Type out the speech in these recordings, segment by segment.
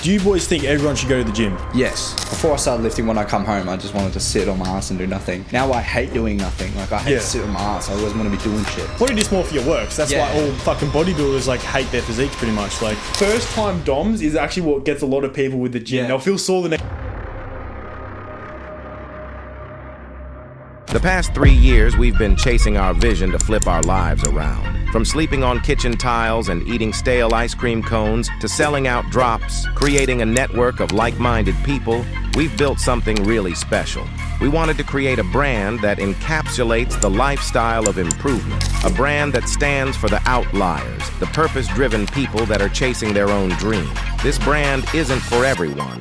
Do you boys think everyone should go to the gym? Yes. Before I started lifting, when I come home, I just wanted to sit on my ass and do nothing. Now I hate doing nothing. Like, I hate to sit on my ass. I always want to be doing shit. Probably just more for your work. So that's why all fucking bodybuilders like hate their physiques pretty much. Like, first time DOMs is actually what gets a lot of people with the gym. They'll feel sore the next. The past 3 years, we've been chasing our vision to flip our lives around. From sleeping on kitchen tiles and eating stale ice cream cones to selling out drops, creating a network of like-minded people, we've built something really special. We wanted to create a brand that encapsulates the lifestyle of improvement, a brand that stands for the outliers, the purpose-driven people that are chasing their own dream. This brand isn't for everyone,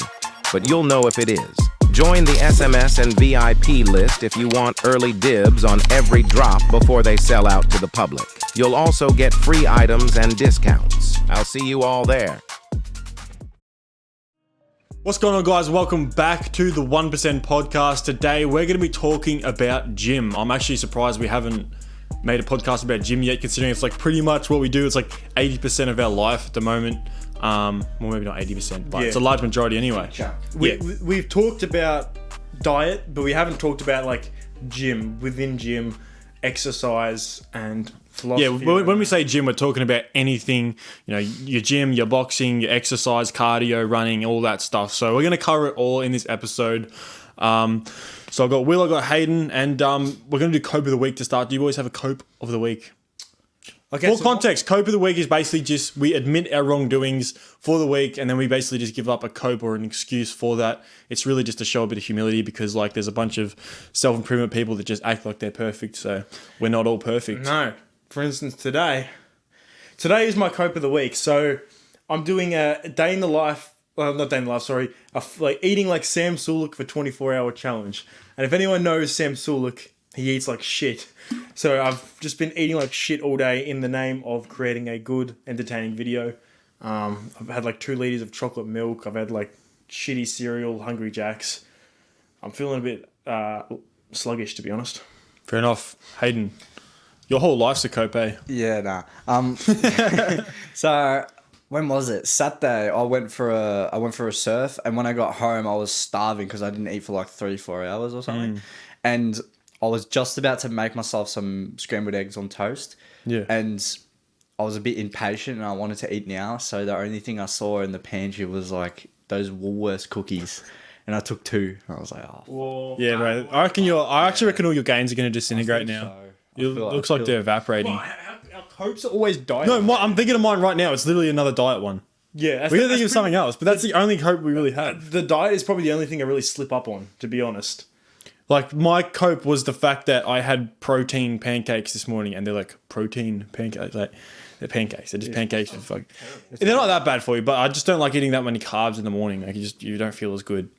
but you'll know if it is. Join the SMS and VIP list if you want early dibs on every drop before they sell out to the public. You'll also get free items and discounts. I'll see you all there. What's going on, guys? Welcome back to the 1% podcast. Today, we're going to be talking about gym. I'm actually surprised we haven't made a podcast about gym yet, considering it's like pretty much what we do. It's like 80% of our life at the moment. Well, maybe not 80%, but it's a large majority anyway. We've talked about diet, but we haven't talked about like gym, within gym, exercise and philosophy. Yeah, when we say gym, we're talking about anything, your gym, your boxing, your exercise, cardio, running, all that stuff. So we're going to cover it all in this episode. So I've got Will, I've got Hayden, and we're going to do Cope of the Week to start. Do you boys have a Cope of the Week? Okay, For context, Cope of the Week is basically just we admit our wrongdoings for the week and then we basically just give up a cope or an excuse for that. It's really just to show a bit of humility because like there's a bunch of self-improvement people that just act like they're perfect, so we're not all perfect. No. For instance, today is my Cope of the Week. So I'm doing a day in the life, not day in the life, sorry, like eating like Sam Sulek for 24-hour challenge. And if anyone knows Sam Sulek, he eats like shit. So I've just been eating like shit all day in the name of creating a good, entertaining video. I've had like 2 liters of chocolate milk. I've had like shitty cereal, Hungry Jacks. I'm feeling a bit sluggish, to be honest. Fair enough. Hayden, your whole life's a cope, eh? Yeah, nah. So when was it? Saturday. I went for a surf, and when I got home, I was starving because I didn't eat for like 3-4 hours or something, and I was just about to make myself some scrambled eggs on toast. Yeah. And I was a bit impatient and I wanted to eat now. So the only thing I saw in the pantry was like those Woolworths cookies. And I took 2. I was like, oh. Whoa. Yeah, right. I actually reckon all your gains are going to disintegrate now. It looks like they're evaporating. Well, our copes are always diet. No, I'm thinking of mine right now. It's literally another diet one. Yeah. We gotta think of something else, but that's the only cope we really have. The diet is probably the only thing I really slip up on, to be honest. Like, my cope was the fact that I had protein pancakes this morning, and they're like, protein pancakes. Like, they're pancakes. They're just pancakes. They're not that bad for you, but I just don't like eating that many carbs in the morning. Like, you don't feel as good.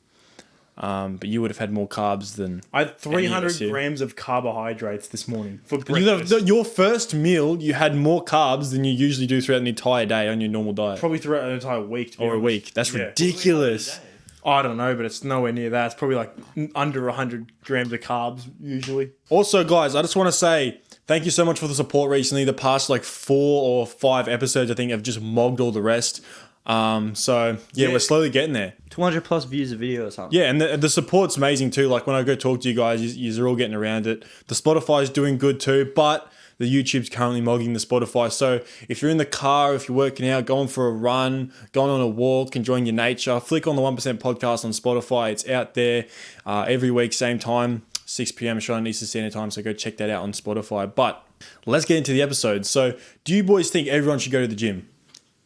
But you would have had more carbs than I had 300 grams of carbohydrates this morning for breakfast. Your first meal, you had more carbs than you usually do throughout an entire day on your normal diet. Probably throughout an entire week. Or a week. That's ridiculous. I don't know, but it's nowhere near that. It's probably like under 100 grams of carbs usually. Also, guys, I just want to say thank you so much for the support recently. The past like 4 or 5 episodes, I think, have just mogged all the rest. So we're slowly getting there. 200 plus views a video or something. Yeah, and the support's amazing too. Like when I go talk to you guys, you're all getting around it. The Spotify's doing good too, but the YouTube's currently mogging the Spotify. So if you're in the car, if you're working out, going for a run, going on a walk, enjoying your nature, flick on the 1% podcast on Spotify. It's out there every week, same time, 6 p.m. Australian Eastern Standard Time. So go check that out on Spotify. But let's get into the episode. So do you boys think everyone should go to the gym?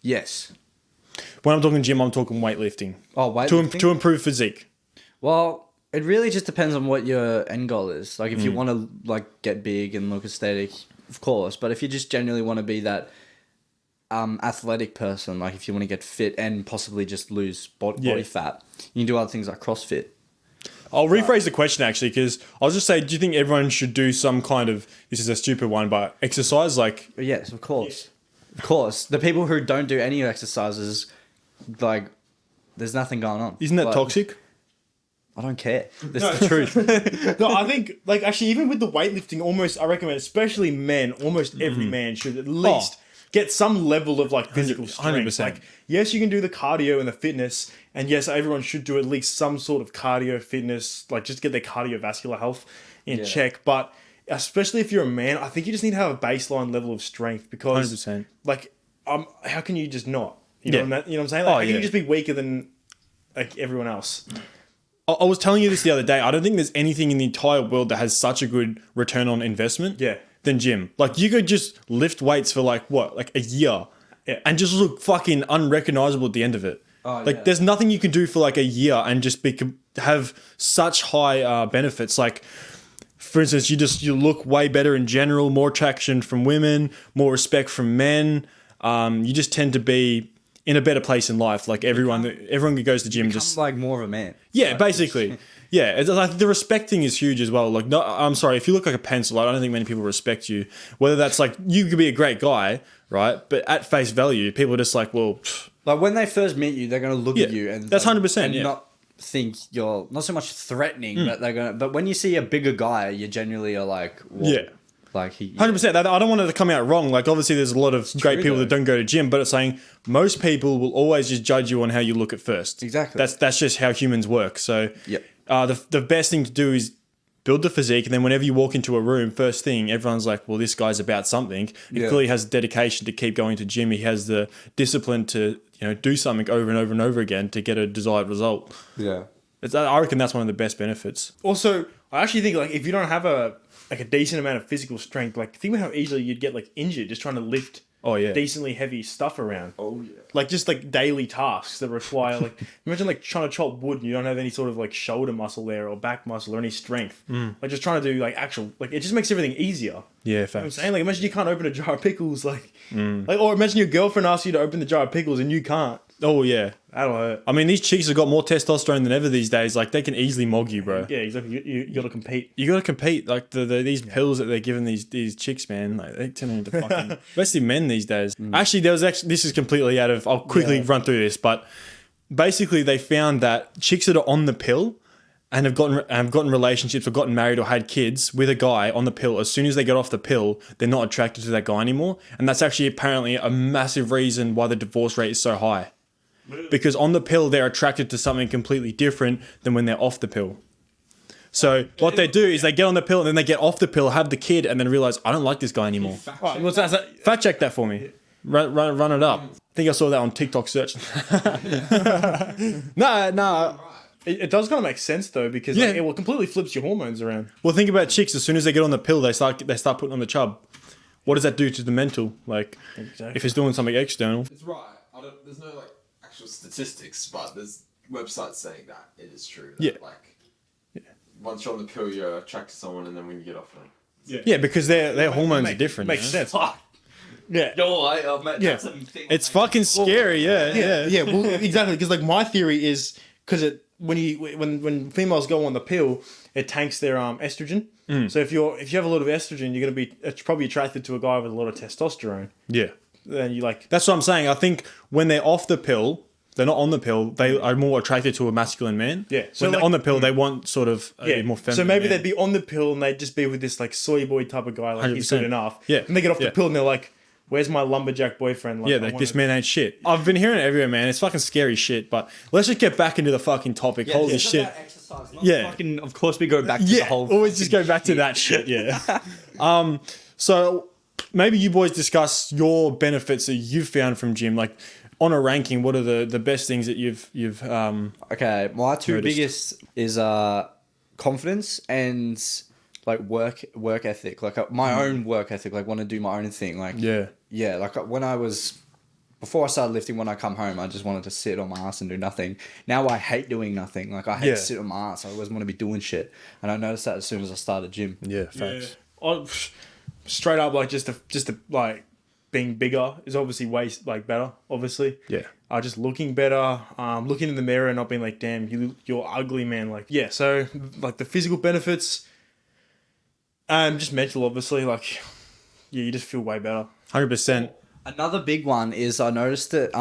Yes. When I'm talking gym, I'm talking weightlifting. Oh, weightlifting? To improve physique. Well, it really just depends on what your end goal is. Like, if you want to, like, get big and look aesthetic, of course. But if you just genuinely want to be that athletic person, like if you want to get fit and possibly just lose body fat, you can do other things like CrossFit. I'll rephrase the question, actually, because I'll just say, do you think everyone should do some kind of, this is a stupid one, but exercise? Like, yes, of course. Yeah. Of course. The people who don't do any exercises, like, there's nothing going on. Isn't that toxic? I don't care. That's the truth. No, I think, like, actually, even with the weightlifting, I recommend, especially men, almost every man should at least get some level of like physical strength. 100%. Like, yes, you can do the cardio and the fitness, and yes, everyone should do at least some sort of cardio fitness, like just get their cardiovascular health in check. But especially if you're a man, I think you just need to have a baseline level of strength because 100%. like how can you just not? You know what I'm saying? Like, Oh, how can yeah. you just be weaker than like everyone else? I was telling you this the other day. I don't think there's anything in the entire world that has such a good return on investment than gym. Like, you could just lift weights for like a year and just look fucking unrecognizable at the end of it. There's nothing you can do for like a year and just have such high benefits. Like, for instance, you look way better in general, more attraction from women, more respect from men. You just tend to be in a better place in life. Like everyone who goes to the gym just like more of a man. Yeah, like, basically. Yeah, it's like the respect thing is huge as well. Like, no, I'm sorry, if you look like a pencil, I don't think many people respect you. Whether that's like, you could be a great guy, right? But at face value, people are just like, well, like when they first meet you, they're gonna look at you and that's 100%. and Yeah, not think you're not so much threatening, but they're gonna. But when you see a bigger guy, you genuinely are like, well, Yeah. like he. 100%. I don't want it to come out wrong. Like, obviously, there's a lot of great people though. that don't go to gym, but it's saying most people will always just judge you on how you look at first. Exactly. That's just how humans work. So, Yep. The best thing to do is build the physique, and then whenever you walk into a room, first thing, everyone's like, well, this guy's about something. He clearly has dedication to keep going to gym. He has the discipline to, do something over and over and over again to get a desired result. Yeah. I reckon that's one of the best benefits. Also, I actually think like if you don't have a decent amount of physical strength, like think about how easily you'd get like injured just trying to lift decently heavy stuff around. Oh yeah. Like just like daily tasks that require like imagine like trying to chop wood and you don't have any sort of like shoulder muscle there or back muscle or any strength. Like just trying to do like actual like it just makes everything easier. Yeah, You know what I'm facts. saying? Like imagine you can't open a jar of pickles like or imagine your girlfriend asks you to open the jar of pickles and you can't. Oh, yeah. That'll hurt. I mean, these chicks have got more testosterone than ever these days. Like, they can easily mog you, bro. Yeah, exactly. You got to compete. You got to compete. Like, these pills that they're giving these chicks, man, like, they turn into fucking... especially men these days. Actually, this is completely out of... I'll quickly run through this, but basically they found that chicks that are on the pill and have gotten relationships or gotten married or had kids with a guy on the pill, as soon as they get off the pill, they're not attracted to that guy anymore. And that's actually apparently a massive reason why the divorce rate is so high. Because on the pill, they're attracted to something completely different than when they're off the pill. So what they do is they get on the pill and then they get off the pill, have the kid, and then realize, I don't like this guy anymore. Right, what's that? Fact check that for me. Run it up. I think I saw that on TikTok search. No. It does kind of make sense though because like, it will completely flips your hormones around. Well, think about chicks. As soon as they get on the pill, they start putting on the chub. What does that do to the mental? Like, if it's doing something external. It's right. There's no like actual statistics, but there's websites saying that it is true. That, once you're on the pill, you're attracted to someone, and then when you get off it, Yeah, because their hormones are different. Makes sense. Yeah. It's fucking scary. Yeah. Well, exactly. Because like my theory is because when females go on the pill, it tanks their estrogen. So if you have a lot of estrogen, you're gonna be probably attracted to a guy with a lot of testosterone. Yeah. Then you like That's what I'm saying. I think when they're off the pill, they're not on the pill, they are more attracted to a masculine man. Yeah. So when they're like- on the pill, they want sort of a more feminine So maybe man. they'd be on the pill and they'd just be with this like soy boy type of guy, like he's good 100%. enough. Yeah. And they get off the Yeah. pill and they're like, "Where's my lumberjack boyfriend?" Like, Yeah, I like, wanna- this man ain't shit. I've been hearing it everywhere, man. It's fucking scary shit. But let's just get back into the fucking topic. Holy shit. Yeah. Fucking, of course, we go back to the Yeah, whole. always just go back to that shit. Yeah. So maybe you boys discuss your benefits that you've found from gym. Like, on a ranking, what are the best things that you've Okay, my two Noticed. biggest is confidence and like work ethic. Like my own work ethic. Like want to do my own thing. Like yeah. Like when I was. Before I started lifting, when I come home, I just wanted to sit on my ass and do nothing. Now I hate doing nothing. Like I hate Yeah. to sit on my ass. I always want to be doing shit. And I noticed that as soon as I started gym. Yeah, facts. Straight up, like just to like being bigger is obviously way like better. Obviously, Yeah. just looking better, looking in the mirror and not being like, "Damn, you're ugly, man." Like, yeah. So like the physical benefits, just mental, obviously. Like, yeah, you just feel way better. 100%. Another big one is I noticed it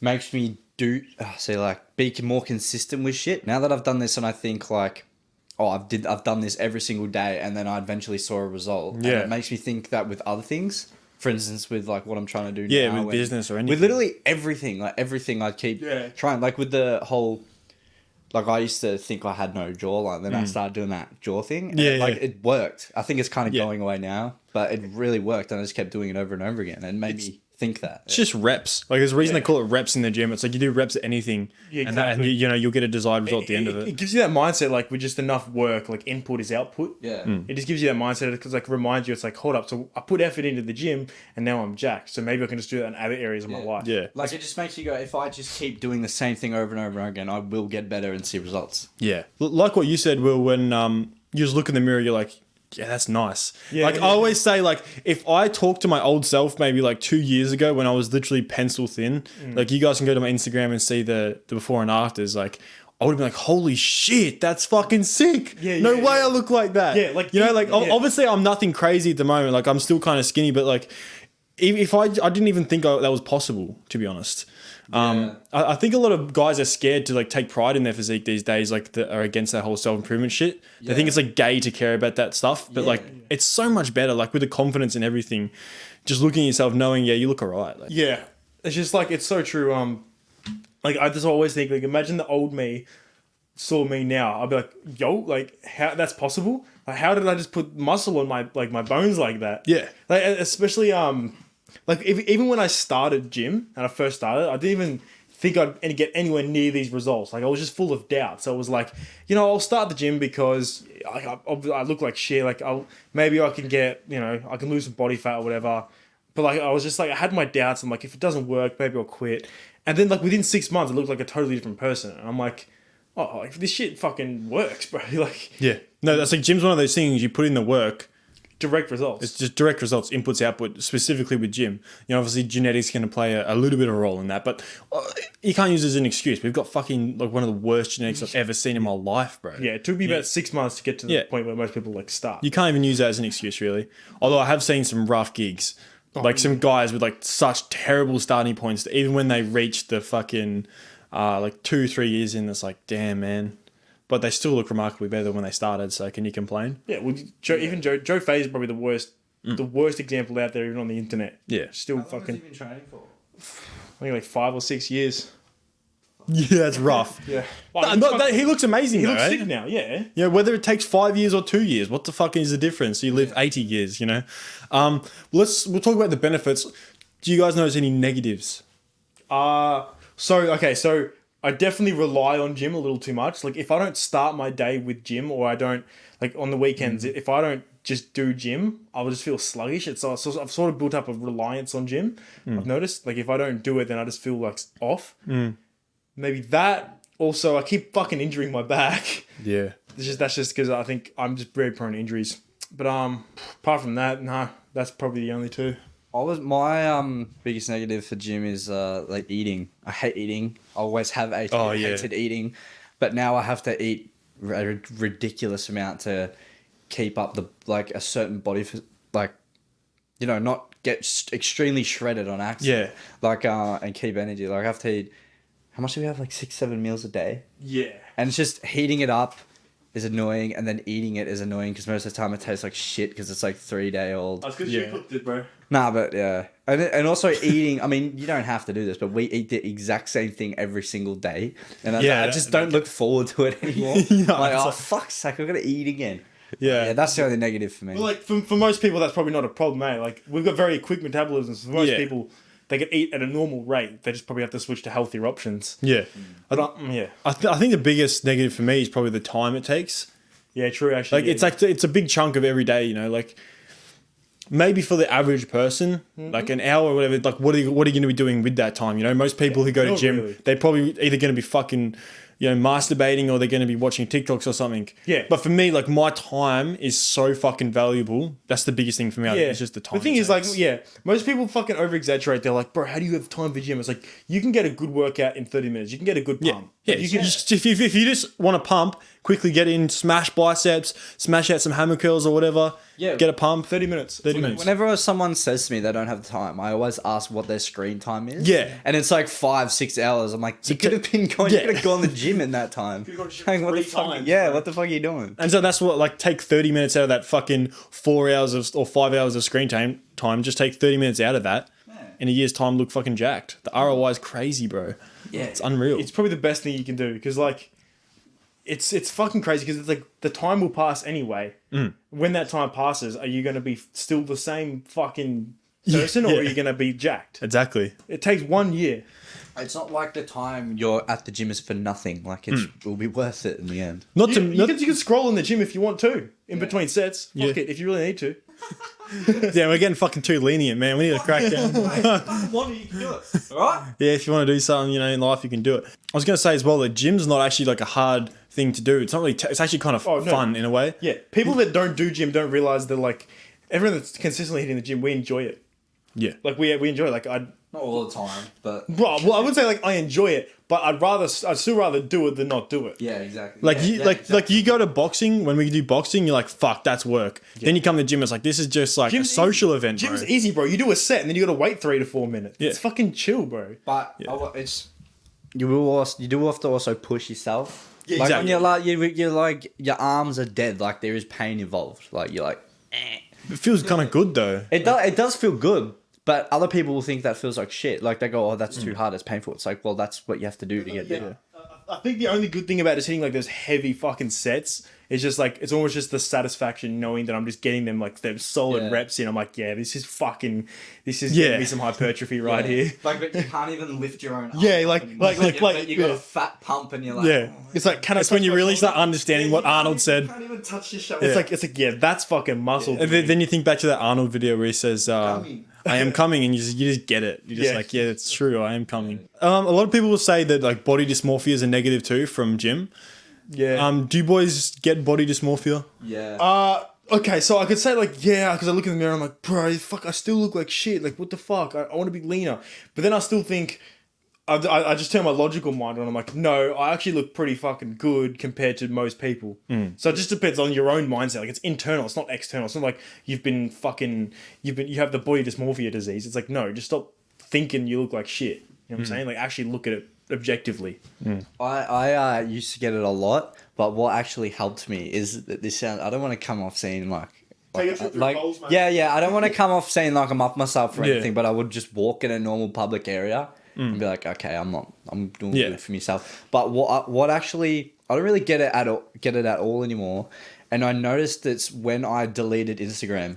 makes me be more consistent with shit. Now that I've done this and I think like, I've done this every single day and then I eventually saw a result. Yeah. And it makes me think that with other things. for instance, with like what I'm trying to do Yeah, now. with business or anything. With literally everything, I keep trying. Like with the whole, like I used to think I had no jawline, then I started doing that jaw thing. And it worked. I think it's kind of going away now, but it really worked, and I just kept doing it over and over again, and made me think that. It's just reps. Like there's a reason they call it reps in the gym. It's like you do reps at anything, and you know you'll get a desired result at the end of it. It gives you that mindset, like with just enough work, like input is output. Yeah. It just gives you that mindset because like reminds you, it's like, hold up, so I put effort into the gym and now I'm jacked. So maybe I can just do that in other areas of my life. Yeah. Like it just makes you go, if I just keep doing the same thing over and over and over again, I will get better and see results. Yeah. Like what you said, Will, when you just look in the mirror, you're like, yeah, that's nice. I always say, like, if I talk to my old self maybe like 2 years ago when I was literally pencil thin, like you guys can go to my Instagram and see the before and afters, like I would have been like, holy shit, that's fucking sick. No way I look like that. Yeah, like, you know, like obviously I'm nothing crazy at the moment. Like I'm still kind of skinny, but like if I didn't even think that was possible, to be honest. I think a lot of guys are scared to like take pride in their physique these days, like that are against that whole self-improvement shit. They think it's like gay to care about that stuff, but like it's so much better, like with the confidence and everything, just looking at yourself knowing, yeah, you look all right. Like, yeah, it's just like, it's so true. Like I just always think, like, imagine the old me saw me now, I'd be like, yo, like how that's possible? Like how did I just put muscle on my bones like that? Yeah. Like especially like even when I started gym and I first started, I didn't even think I'd get anywhere near these results. Like I was just full of doubt. So it was like, I'll start the gym because I look like shit. Like maybe I can get, I can lose some body fat or whatever. But like I was just like, I had my doubts. I'm like, if it doesn't work, maybe I'll quit. And then like within 6 months, I looked like a totally different person. And I'm like, oh, like this shit fucking works, bro. Like yeah, no, that's like gym's one of those things you put in the work. Direct results. It's just direct results, inputs, output, specifically with gym. Obviously genetics going to play a little bit of a role in that, but you can't use it as an excuse. We've got fucking like one of the worst genetics I've ever seen in my life, bro. Yeah, it took me about 6 months to get to the point where most people like start. You can't even use that as an excuse, really. Although I have seen some rough gigs. Some guys with like such terrible starting points that even when they reach the fucking like 2-3 years in, it's like, damn, man. But they still look remarkably better than when they started. So can you complain? Yeah, well, Joe Fay is probably the worst example out there, even on the internet. Yeah, still How long has he been training for? I think like 5 or 6 years. Yeah, that's rough. Yeah, he looks amazing. He though, looks eh? sick now. Yeah. Yeah, whether it takes 5 years or 2 years, what the fuck is the difference? You live 80 years, We'll talk about the benefits. Do you guys notice any negatives? So I definitely rely on gym a little too much. Like if I don't start my day with gym, or I don't like on the weekends, if I don't just do gym, I will just feel sluggish. I've sort of built up a reliance on gym. I've noticed, like if I don't do it, then I just feel like off. Maybe that. Also, I keep fucking injuring my back. Yeah. That's just because I think I'm just very prone to injuries. But apart from that, no, that's probably the only two. My biggest negative for gym is like eating. I hate eating. I always have hated eating, but now I have to eat a ridiculous amount to keep up a certain body for not get extremely shredded on accident. Yeah. And keep energy. Like I have to eat. How much do we have? Like 6-7 meals a day. Yeah. And it's just heating it up is annoying, and then eating it is annoying because most of the time it tastes like shit because it's like 3-day-old. That's because you cooked it, bro. Nah, but yeah. And also eating, I mean, you don't have to do this, but we eat the exact same thing every single day. And I just don't look forward to it anymore. Fuck's sake, I've got to eat again. Yeah, that's the only negative for me. Well, like, for most people, that's probably not a problem, eh? Like, we've got very quick metabolisms. For most people, they can eat at a normal rate. They just probably have to switch to healthier options. Yeah. I think the biggest negative for me is probably the time it takes. Yeah, true, actually. It's a big chunk of every day, like maybe for the average person, like an hour or whatever, like what are you going to be doing with that time? Most people who go to gym, they're probably either going to be fucking, masturbating, or they're going to be watching TikToks or something. Yeah. But for me, like my time is so fucking valuable. That's the biggest thing for me. It's just the time. The thing is, like, most people fucking over exaggerate. They're like, bro, how do you have time for gym? It's like, you can get a good workout in 30 minutes. You can get a good pump. Yeah. You can just, if you just want to pump, quickly get in, smash biceps, smash out some hammer curls or whatever. Yeah. Get a pump. 30 minutes. 30 minutes. Whenever someone says to me they don't have the time, I always ask what their screen time is. Yeah. And it's like 5-6 hours. I'm like, you could have been going, you could have gone to the gym in that time. Like, what the fuck? Yeah, what the fuck are you doing? And so that's what, like, take 30 minutes out of that fucking 4 hours or 5 hours of screen time. time, just take 30 minutes out of that. In a year's time, look fucking jacked. The ROI is crazy, bro. Yeah. It's unreal. It's probably the best thing you can do because like, it's fucking crazy because it's like the time will pass anyway. When that time passes, are you going to be still the same fucking person or are you going to be jacked? Exactly. It takes 1 year. It's not like the time you're at the gym is for nothing. Like it will be worth it in the end. Not to You can scroll in the gym if you want to in between sets. Fuck it if you really need to. yeah, we're getting fucking too lenient, man. We need to crack down. One you can do it. All right. Yeah, if you want to do something, in life, you can do it. I was going to say as well that gym's not actually like a hard thing to do. It's not really. It's actually kind of fun in a way. Yeah, people that don't do gym don't realize that like everyone that's consistently hitting the gym, we enjoy it. Yeah. Like we enjoy it. Like Not all the time, but well, I would say like I enjoy it, but I'd still rather do it than not do it. yeah, exactly. Like yeah, like you go to boxing, when we do boxing, you're like, fuck, that's work. Then you come to the gym, it's like, this is just like Gym's a social easy. event, bro. Gym's easy, bro. You do a set and then you got to wait 3 to 4 minutes. Yeah. It's fucking chill, bro. But it's you do have to also push yourself. Yeah, like exactly. when you're like your arms are dead. Like there is pain involved. Like you're like, It feels kind of good though. it does feel good. But other people will think that feels like shit. Like they go, oh, that's too hard. It's painful. It's like, well, that's what you have to do to get there. I think the only good thing about just hitting like those heavy fucking sets is just like it's almost just the satisfaction knowing that I'm just getting them like those solid reps in. I'm like, yeah, this is getting me some hypertrophy right here. Like, but you can't even lift your own. Yeah, arm like- up like- anymore. like- But you got yeah. a fat pump and you're like, Yeah. oh, It's like, can I? That's when touch you my really shoulder? start understanding what Arnold said. You can't even touch your shoulder. It's like yeah, that's fucking muscle. And then you think back to that Arnold video where he says, I am coming, and you just get it. You're just like, yeah, it's true, I am coming. A lot of people will say that like body dysmorphia is a negative too from gym. yeah. Do you boys get body dysmorphia? yeah. Okay, so I could say like yeah, because I look in the mirror, I'm like, bro, fuck, I still look like shit. Like what the fuck? I want to be leaner, but then I still think. I just turn my logical mind on. I'm like, no, I actually look pretty fucking good compared to most people. So it just depends on your own mindset. Like it's internal, it's not external. It's not like you have the body dysmorphia disease. It's like no, just stop thinking you look like shit. You know what I'm saying? Like actually look at it objectively. I used to get it a lot, but what actually helped me is that this sound. I don't want to come off saying like goals, mate. yeah. I don't want to come off saying like I'm up myself or Yeah. anything, but I would just walk in a normal public area and be like, okay, I'm doing good for myself. But what actually, I don't really get it at all anymore. And I noticed it's when I deleted Instagram.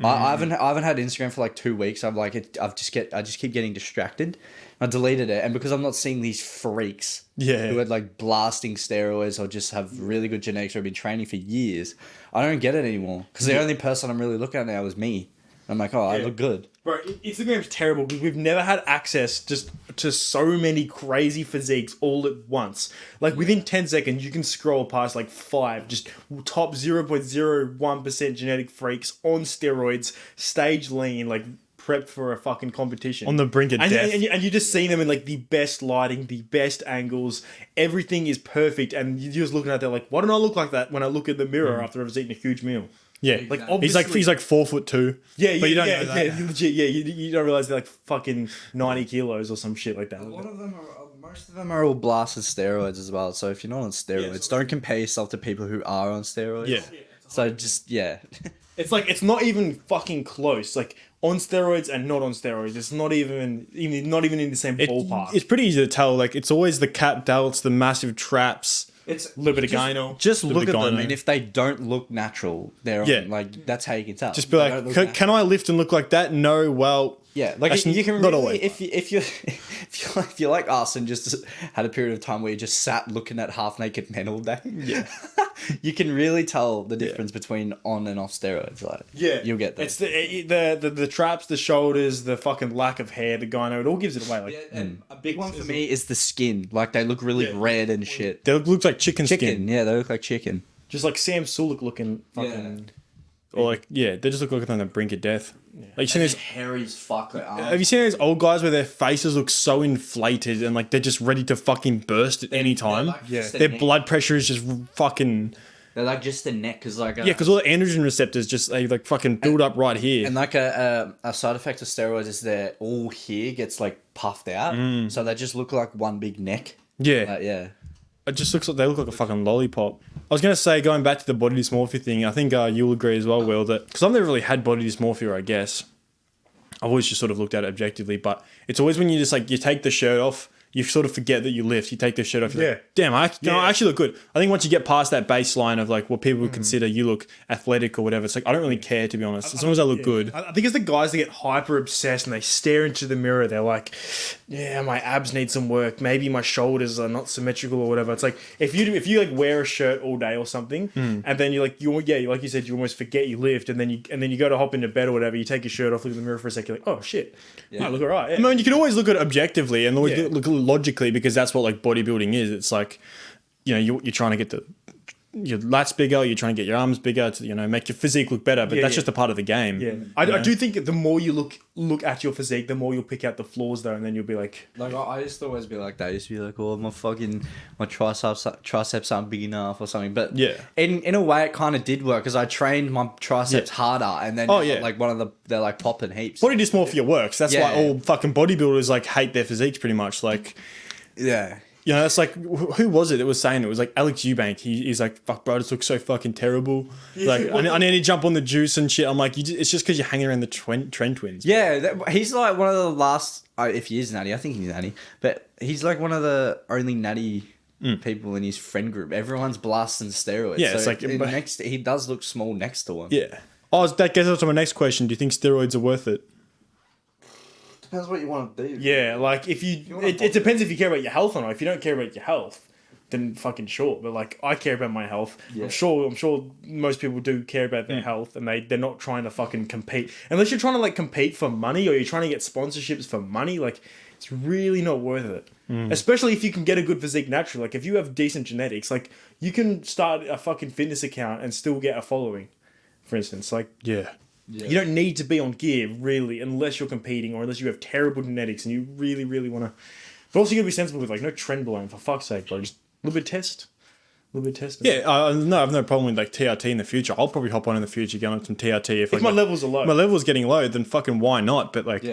I haven't had Instagram for like 2 weeks. I just keep getting distracted. I deleted it, and because I'm not seeing these freaks who are like blasting steroids or just have really good genetics or have been training for years, I don't get it anymore. Because the only person I'm really looking at now is me. I'm like, oh, I look good. Bro, Instagram's terrible because we've never had access just to so many crazy physiques all at once. Like within 10 seconds, you can scroll past like 5 just top 0.01% genetic freaks on steroids, stage lean, like prepped for a fucking competition. On the brink of death. And you just see them in like the best lighting, the best angles. Everything is perfect. And you're just looking at that like, why don't I look like that when I look in the mirror after I've eaten a huge meal? Yeah, Like, he's like 4'2". Yeah, but you don't know that. Yeah, legit, yeah, you don't realize they're like fucking 90 kilos or some shit like that. Most of them are all blasted steroids as well. So if you're not on steroids, don't compare yourself to people who are on steroids. Yeah. So just It's like it's not even fucking close. Like on steroids and not on steroids, it's not even in the same ballpark. It's pretty easy to tell. Like it's always the cap delts, the massive traps. It's Libido. just look at them, Libido. and if they don't look natural, they're on, like that's how you can tell. Just be They don't like, look can I lift and look like that? No, well, Yeah, like That's you can not really, always. if you're like us and just had a period of time where you just sat looking at half naked men all day, you can really tell the difference between on and off steroids. Like, you'll get that. It's the traps, the shoulders, the fucking lack of hair, the gyno. It all gives it away. Like And a big one for me is the skin. Like they look really red and shit. they look like chicken Chicken, skin. yeah, they look like chicken. just like Sam Sulek looking fucking. Or like, they just look like on the brink of death. Like, you seen those, hairy as fuck. have you seen those old guys where their faces look so inflated and like they're just ready to fucking burst at any time? Their blood pressure is just fucking... They're like just the neck, because like because all the androgen receptors just they like fucking build up right here. and like a side effect of steroids is that all here gets like puffed out, so they just look like one big neck. Yeah. It just looks like they look like a fucking lollipop. I was going to say, going back to the body dysmorphia thing, I think you'll agree as well, Will, that because I've never really had body dysmorphia, I guess. I've always just sort of looked at it objectively, but it's always when you just like, you take the shirt off, you sort of forget that you lift. You take the shirt off. You're like, damn, I actually look good. I think once you get past that baseline of like what people would consider you look athletic or whatever, it's like I don't really care, to be honest. As long as I look good. I think it's the guys that get hyper obsessed and they stare into the mirror. They're like, yeah, my abs need some work. Maybe my shoulders are not symmetrical or whatever. It's like if you like wear a shirt all day or something, and then like you said, you almost forget you lift, and then you go to hop into bed or whatever. You take your shirt off, look in the mirror for a second, you're like, oh shit, I look alright. Yeah. I mean, you can always look at it objectively and always look logically, because that's what like bodybuilding is. It's like, you know, you're trying to get your lats bigger, you're trying to get your arms bigger to, you know, make your physique look better, but that's just a part of the game. Yeah, I do think that the more you look at your physique, the more you'll pick out the flaws though, and then you'll be like I used to always be like that. I used to be like, oh, my triceps aren't big enough or something. But in a way, it kind of did work, because I trained my triceps harder, and then like they're like popping heaps. Body dysmorphia works. That's why all fucking bodybuilders like hate their physiques pretty much. Like, yeah. You know, it's like, who was it that was saying it? It was like Alex Eubank. He's like, fuck, bro, this looks so fucking terrible. Like, I need to jump on the juice and shit. I'm like, it's just because you're hanging around the Trent twins. Yeah, he's like one of the last, if he is natty, I think he's natty, but he's like one of the only natty people in his friend group. Everyone's blasting steroids. Yeah, so it's like, he does look small next to him. Yeah. Oh, that gets us to my next question. Do you think steroids are worth it? Depends what you want to do. Yeah, like if it depends if you care about your health or not. If you don't care about your health, then fucking sure. But like, I care about my health. Yeah. I'm sure most people do care about their health, and they're not trying to fucking compete. Unless you're trying to like compete for money, or you're trying to get sponsorships for money, like it's really not worth it. Especially if you can get a good physique naturally. Like if you have decent genetics, like you can start a fucking fitness account and still get a following. For instance, like you don't need to be on gear, really, unless you're competing or unless you have terrible genetics and you really, really want to. But also, you got to be sensible with, like, no trend blowing, for fuck's sake, bro. Just a little bit of test. A little bit of test. Yeah, no, I have no problem with, like, TRT in the future. I'll probably hop on in the future, get on some TRT. If my levels are low. My level's getting low, then fucking why not? But, like,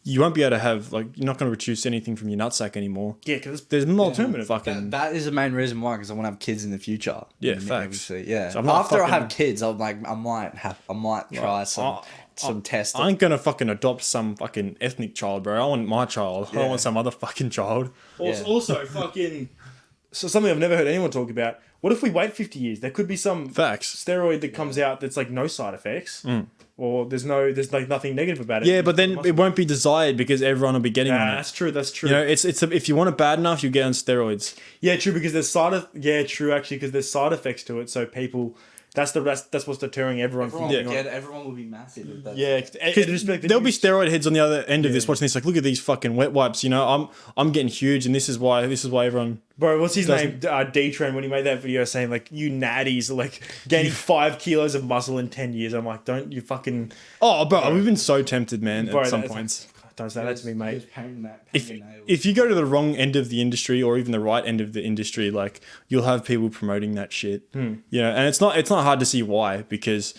you won't be able to have, like, you're not going to reduce anything from your nutsack anymore. Yeah, because there's no alternative. Fucking that is the main reason why, because I want to have kids in the future. Yeah, facts. Yeah. So after I have kids, I'm like, I might try some testing. I ain't gonna fucking adopt some fucking ethnic child, bro. I want my child. I don't want some other fucking child. Also, fucking. So something I've never heard anyone talk about. What if we wait 50 years? There could be some steroid that comes out that's like no side effects, or there's like nothing negative about it. Yeah, but then it won't be desired because everyone will be getting on it. That's true. That's true. You know, it's if you want it bad enough, you get on steroids. Yeah, true. Because there's because there's side effects to it. So people. That's what's deterring everyone from getting on. Everyone will be massive. Because there'll be steroid heads on the other end of this watching this. Like, look at these fucking wet wipes. You know, I'm getting huge, and this is why everyone. Bro, what's his name? D-Train, when he made that video saying like, you natties are like gaining 5 kilos of muscle in 10 years. I'm like, don't you fucking. Oh, bro, we've been so tempted, man. At some points. Don't say that to me, mate. If you go to the wrong end of the industry or even the right end of the industry, like you'll have people promoting that shit. You know, and it's not hard to see why, because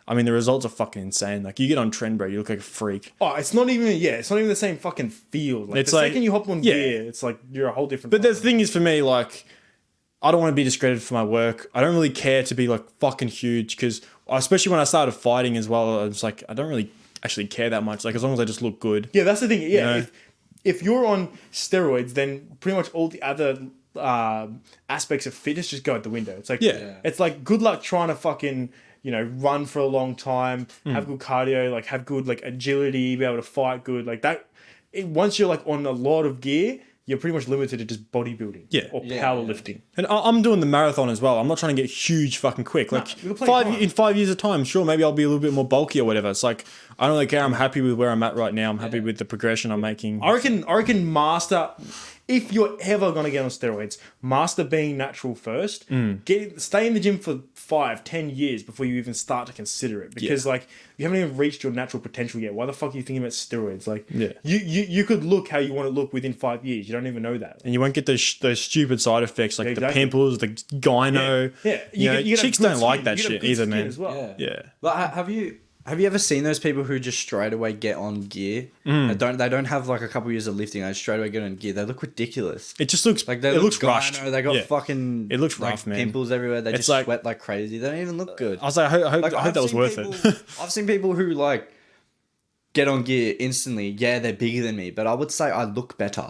I mean the results are fucking insane. Like you get on trend, bro, you look like a freak. Oh, it's not even the same fucking field. Like, it's the like, second you hop on gear, it's like you're a whole different. But the thing is, for me, like I don't want to be discredited for my work. I don't really care to be like fucking huge, because especially when I started fighting as well, I was like, I don't really actually care that much, like as long as I just look good. Yeah, that's the thing. Yeah, you know? if you're on steroids, then pretty much all the other aspects of fitness just go out the window. It's like it's like good luck trying to fucking, you know, run for a long time, have good cardio, like have good like agility, be able to fight good, like that. Once you're like on a lot of gear, you're pretty much limited to just bodybuilding or powerlifting. And I'm doing the marathon as well. I'm not trying to get huge fucking quick. Like in 5 years of time, sure, maybe I'll be a little bit more bulky or whatever. It's like, I don't really care. I'm happy with where I'm at right now. I'm happy with the progression I'm making. I reckon master, if you're ever going to get on steroids, master being natural first. Stay in the gym for 5-10 years before you even start to consider it. Because like you haven't even reached your natural potential yet. Why the fuck are you thinking about steroids? Like you could look how you want to look within 5 years. You don't even know that. And you won't get those stupid side effects like the pimples, the gyno. Yeah. You know, chicks don't like that shit either, man. As well. Yeah. But have you ever seen those people who just straight away get on gear? They don't have like a couple years of lifting. They straight away get on gear. They look ridiculous. It just looks like it looks rushed. They got fucking. It looks rough, man. Pimples everywhere. They just sweat like crazy. They don't even look good. I was like, I hope that was worth it. I've seen people who like get on gear instantly, yeah, they're bigger than me, but I would say I look better.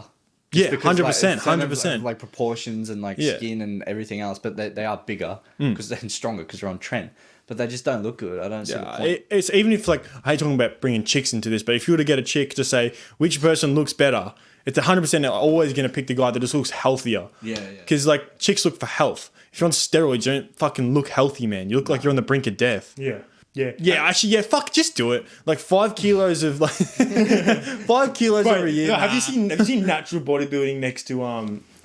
Yeah, Because, 100%, like, 100%. like proportions and like skin and everything else, but they are bigger because they're stronger because they're on trend. But they just don't look good. I don't see the point. It's even if like I hate talking about bringing chicks into this, but if you were to get a chick to say which person looks better, it's 100% always going to pick the guy that just looks healthier. Yeah. Because like chicks look for health. If you're on steroids, you don't fucking look healthy, man. You look like you're on the brink of death. Yeah. Yeah. Yeah, actually, yeah. Fuck, just do it. Like 5 kilos of like 5 kilos Bro, over a year. have you seen natural bodybuilding next to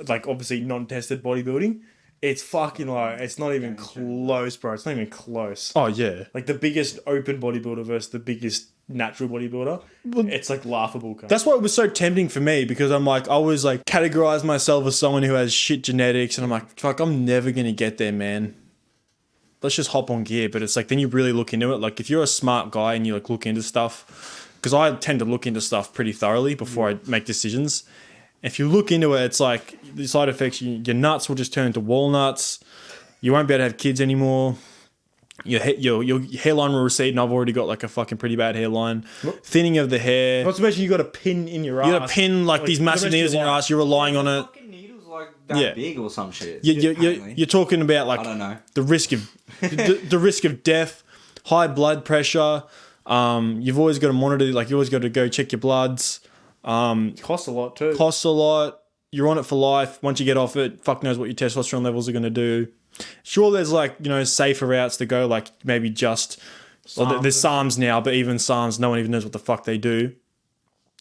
like obviously non-tested bodybuilding? It's fucking like it's not even close, bro. It's not even close. Oh yeah. Like the biggest open bodybuilder versus the biggest natural bodybuilder. It's like laughable. That's why it was so tempting for me because I'm like, I was like categorize myself as someone who has shit genetics, and I'm like, fuck, I'm never gonna get there, man. Let's just hop on gear. But it's like then you really look into it. Like if you're a smart guy and you like look into stuff, because I tend to look into stuff pretty thoroughly before I make decisions. If you look into it, it's like the side effects. Your nuts will just turn into walnuts. You won't be able to have kids anymore. Your hairline will recede, and I've already got like a fucking pretty bad hairline. Thinning of the hair. Not to mention you got a pin in your ass. You got a pin like these the massive rest of needles in your your life. ass. You're relying on it. Fucking needles like that big or some shit. You're talking about like I don't know. the risk of the risk of death, high blood pressure. You've always got to monitor. Like you always got to go check your bloods. Costs a lot too. Costs a lot. You're on it for life. Once you get off it, fuck knows what your testosterone levels are going to do. Sure, there's like, safer routes to go, like maybe just... Well, there's SARMs now, but even SARMs, no one even knows what the fuck they do.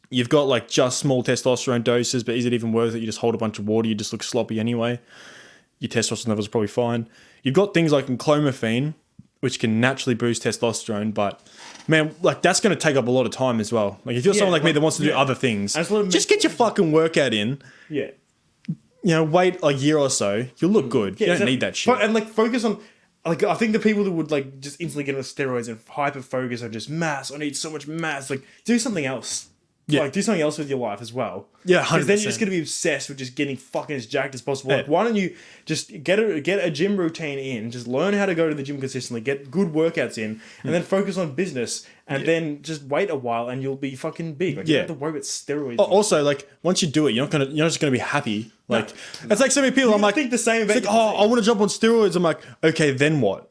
You've got like just small testosterone doses, but is it even worth it? You just hold a bunch of water, you just look sloppy anyway. Your testosterone levels are probably fine. You've got things like clomiphene, which can naturally boost testosterone, but man, like that's going to take up a lot of time as well. Like if you're someone like me that wants to do other things, just get your fucking workout in. Yeah. Wait a year or so, you'll look good. You don't need that shit. And like focus on, like I think the people that would like just instantly get on steroids and hyper focus on just mass. I need so much mass. Like do something else. Yeah. Like do something else with your life as well. Yeah, 100%. Because then you're just gonna be obsessed with just getting fucking as jacked as possible. Like, why don't you just get a gym routine in, just learn how to go to the gym consistently, get good workouts in, and then focus on business, and then just wait a while and you'll be fucking big. Like, you don't have to worry about steroids. Also, like once you do it, you're not just gonna be happy. Like it's like so many people. I'm like, think the same about it's like, I want to jump on steroids. I'm like, okay, then what?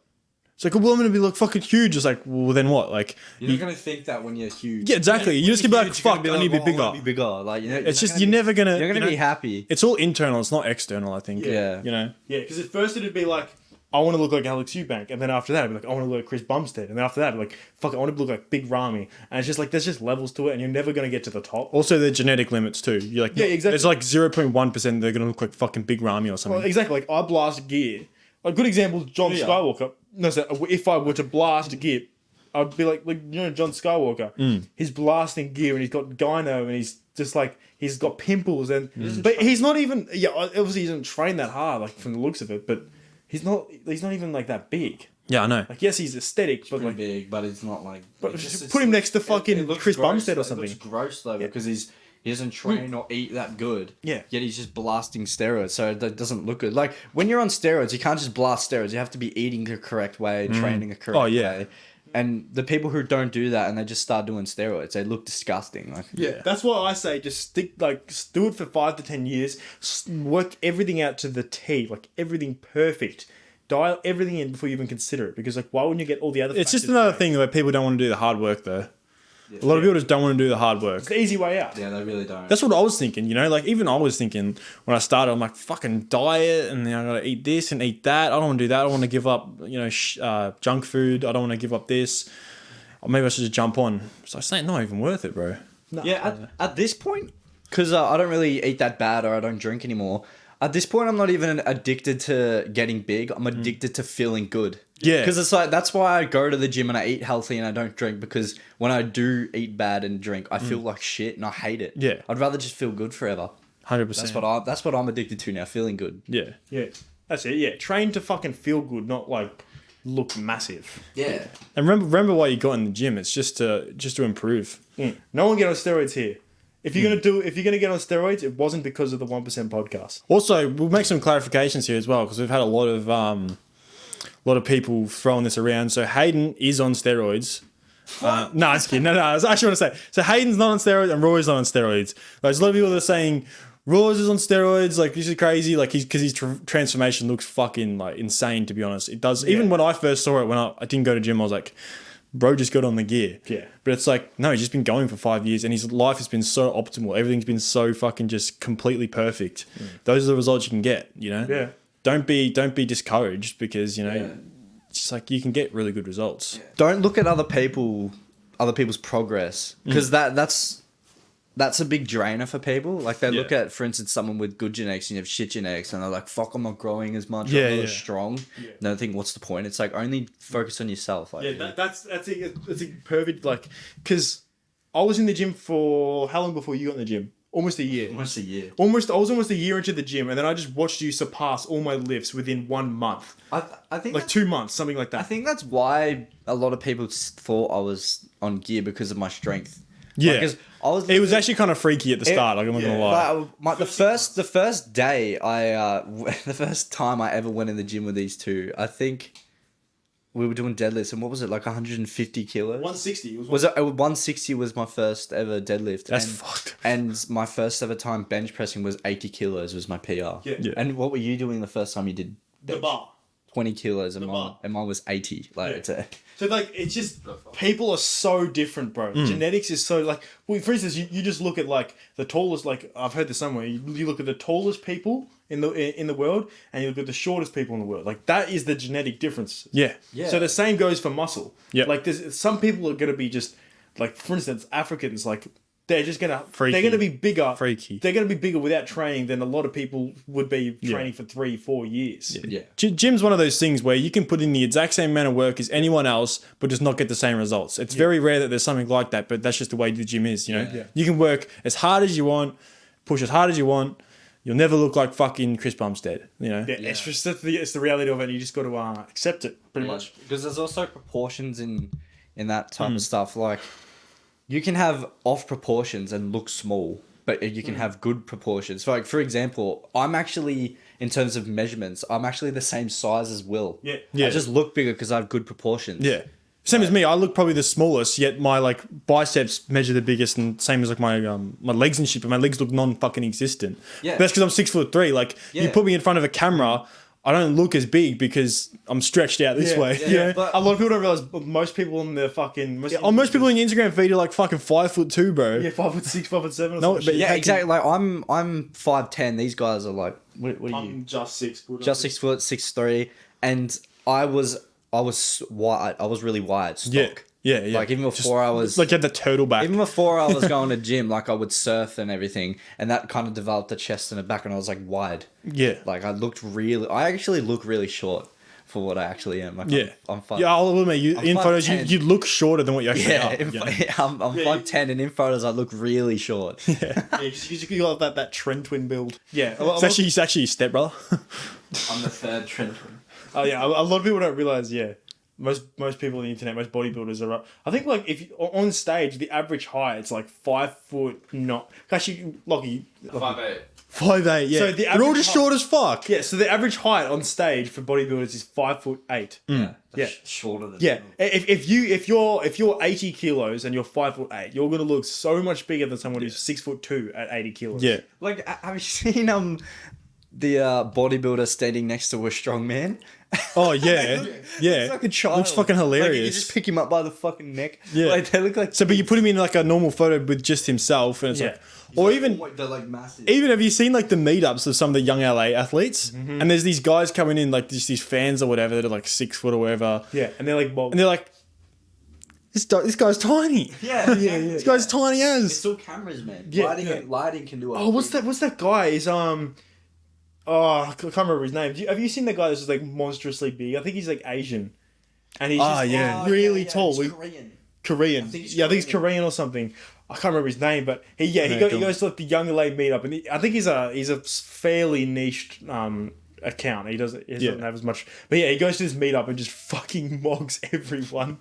It's like, well, I'm gonna be like fucking huge. It's like, well, then what? Like, You're not gonna think that when you're huge. yeah, exactly. You're just gonna be like, fuck, I need to be I bigger. wanna be bigger. Like, It's just you're never gonna. You're gonna be happy. It's all internal. It's not external. I think. Yeah. Yeah, because at first it'd be like, I want to look like Alex Eubank, and then after that, I'd be like, I want to look like Chris Bumstead, and then after that, I'd be like, fuck, I want to look like Big Ramy, and it's just like there's just levels to it, and you're never gonna get to the top. Also, the genetic limits too. You're like, exactly. It's like 0.1% they're gonna look like fucking Big Ramy or something. Well, exactly. Like I blast gear. A good example is John Skywalker. No, so if I were to blast gear, I'd be like John Skywalker. He's blasting gear and he's got gyno and he's just like he's got pimples and but he's not even obviously he doesn't train that hard like from the looks of it, but he's not even like that big. Yeah, I know. Like yes, he's aesthetic, but like big, but it's not like. but just put him next to fucking Chris Bumstead or something. It looks gross though because he doesn't train or eat that good. Yeah. Yet he's just blasting steroids, so that doesn't look good. Like when you're on steroids, you can't just blast steroids. You have to be eating the correct way, training the correct way. And the people who don't do that and they just start doing steroids, they look disgusting. Like That's why I say just do it for 5 to 10 years, work everything out to the T, like everything perfect. Dial everything in before you even consider it, because like why wouldn't you get all the other? It's just another thing where people don't want to do the hard work though. A lot of people just don't want to do the hard work. It's the easy way out. Yeah, they really don't. That's what I was thinking, like even I was thinking when I started, I'm like, fucking diet, and then I gotta eat this and eat that. I don't want to do that. I don't want to give up, junk food. I don't want to give up this. Or maybe I should just jump on. So I say, not even worth it, bro. No. Yeah, at this point, because I don't really eat that bad or I don't drink anymore. At this point, I'm not even addicted to getting big. I'm addicted to feeling good. Yeah. Because it's like, that's why I go to the gym and I eat healthy and I don't drink, because when I do eat bad and drink, I feel like shit and I hate it. Yeah. I'd rather just feel good forever. 100%. That's what I'm addicted to now, feeling good. Yeah. Yeah, that's it. Yeah, train to fucking feel good, not like look massive. Yeah. And remember why you got in the gym. It's just to improve. No one get on steroids here. If you're gonna get on steroids, it wasn't because of the 1% podcast. Also, we'll make some clarifications here as well, because we've had a lot of people throwing this around. So Hayden is on steroids. No, I'm just kidding. No, I actually want to say. So Hayden's not on steroids and Roy's not on steroids. Like, there's a lot of people that are saying Roy's is on steroids. Like, this is crazy. Like, because his transformation looks fucking like insane. To be honest, it does. Even when I first saw it, when I didn't go to gym, I was like, bro, just got on the gear. Yeah. But it's like, no, he's just been going for 5 years and his life has been so optimal. Everything's been so fucking just completely perfect. Those are the results you can get. You know. Yeah. Don't be discouraged because it's just like you can get really good results. Don't look at other people's progress because that's a big drainer for people. Like they look at, for instance, someone with good genetics and you have shit genetics, and they're like, "Fuck, I'm not growing as much. I'm not as strong." Yeah. And I think, what's the point? It's like only focus on yourself. Like, That's a perfect, like, because I was in the gym for how long before you got in the gym? Almost a year. almost a year. I was almost a year into the gym, and then I just watched you surpass all my lifts within 1 month, I think like 2 months, something like that. I think that's why a lot of people thought I was on gear because of my strength. Yeah. Like, 'cause I was. It was actually kind of freaky at the start. Like, I'm not gonna lie. The first day the first time I ever went in the gym with these two, I think we were doing deadlifts, and what was it, like 150 kilos? 160. Was it 160 was my first ever deadlift. That's and, fucked. And my first ever time bench pressing was 80 kilos was my PR. Yeah. And what were you doing the first time you did The bar. 20 kilos and bar. mine was 80. Like it's a So, like, it's just, people are so different, bro. Genetics is so, like, well, for instance, you just look at, like, the tallest, like, I've heard this somewhere, you look at the tallest people in the world, and you look at the shortest people in the world. Like, that is the genetic difference. Yeah. Yeah. So the same goes for muscle. Yeah. Like, there's some people are going to be just, like, for instance, Africans, like, they're just gonna Freaky. they're gonna be bigger. Freaky. They're gonna be bigger without training than a lot of people would be training for 3-4 years. yeah. Gym's one of those things where you can put in the exact same amount of work as anyone else, but just not get the same results. It's very rare that there's something like that, but that's just the way the gym is, you know? Yeah. You can work as hard as you want, push as hard as you want. You'll never look like fucking Chris Bumstead, you know? Yeah, it's just it's the reality of it. And you just got to accept it, pretty much. Because there's also proportions in that type of stuff. Like, you can have off proportions and look small, but you can have good proportions. So, like, for example, I'm actually, in terms of measurements, I'm actually the same size as Will. Yeah. I just look bigger because I have good proportions. Yeah. Same as me. I look probably the smallest, yet my like biceps measure the biggest, and same as like my legs and shit. But my legs look non-fucking existent. Yeah. But that's because I'm 6'3". Like you Yeah. put me in front of a camera, I don't look as big because I'm stretched out this way. yeah, you know? but- A lot of people don't realize, but most people in the fucking... Most Most people in your Instagram feed are like fucking 5'2", bro. Yeah, 5'6", 5'7", or No, no, but shit. yeah, Yeah, exactly. Like, I'm 5'10". These guys are like, what are you? I'm just 6 foot. Just 6 foot, 6'3", and I was wide. I was really wide. Stock. Yeah. Like, even before I was like you had the turtle back. even before I was going to gym, like, I would surf and everything, and that kind of developed a chest and a back, and I was like wide. Yeah. Like, I actually look really short for what I actually am. Like, Yeah. I'm 5'. Yeah, I'll admit, in photos, 5'10". you look shorter than what you actually Yeah, are. you know? I'm 5'10", and in photos I look really short. Yeah, you got that trend twin build. Yeah. It's actually your stepbrother. I'm the third Trent. Oh yeah, a lot of people don't realize. Yeah, most people on the internet, most bodybuilders are. I think like if you, on stage, the average height it's like 5 foot. Not actually, Lockie. 5'8". 5'8", yeah. So the They're all average just height- short as fuck. Yeah, so the average height on stage for bodybuilders is 5'8". Yeah. Shorter than Yeah, if you're 80 kilos and you're 5'8", you're gonna look so much bigger than someone who's 6'2" at 80 kilos. Yeah. Like, have you seen the bodybuilder standing next to a strong man? Oh, yeah. Yeah. It's like a child. Looks fucking Like, hilarious. you just pick him up by the fucking neck. Yeah. Like, they look like... So, but you put him in like a normal photo with just himself, and it's Yeah. like, or even They're like massive. have you seen like the meetups of some of the young LA athletes? And there's these guys coming in, like just these fans or whatever that are like 6 foot or whatever, Yeah, and they're like, well, and they're like, this guy's tiny. Yeah, This guy's tiny It's as. all cameras, man. Yeah, Lighting can do it. oh, what's that guy? Is I can't remember his name. Have you seen the guy that's just like monstrously big? I think he's like Asian, and he's just yeah. really tall. He's Korean. Korean. think he's I think he's Korean or something. I can't remember his name, but he cool. goes to like the Young LA meetup, and I think he's a fairly niched account. He doesn't have as much. But yeah, he goes to this meetup and just fucking mogs everyone.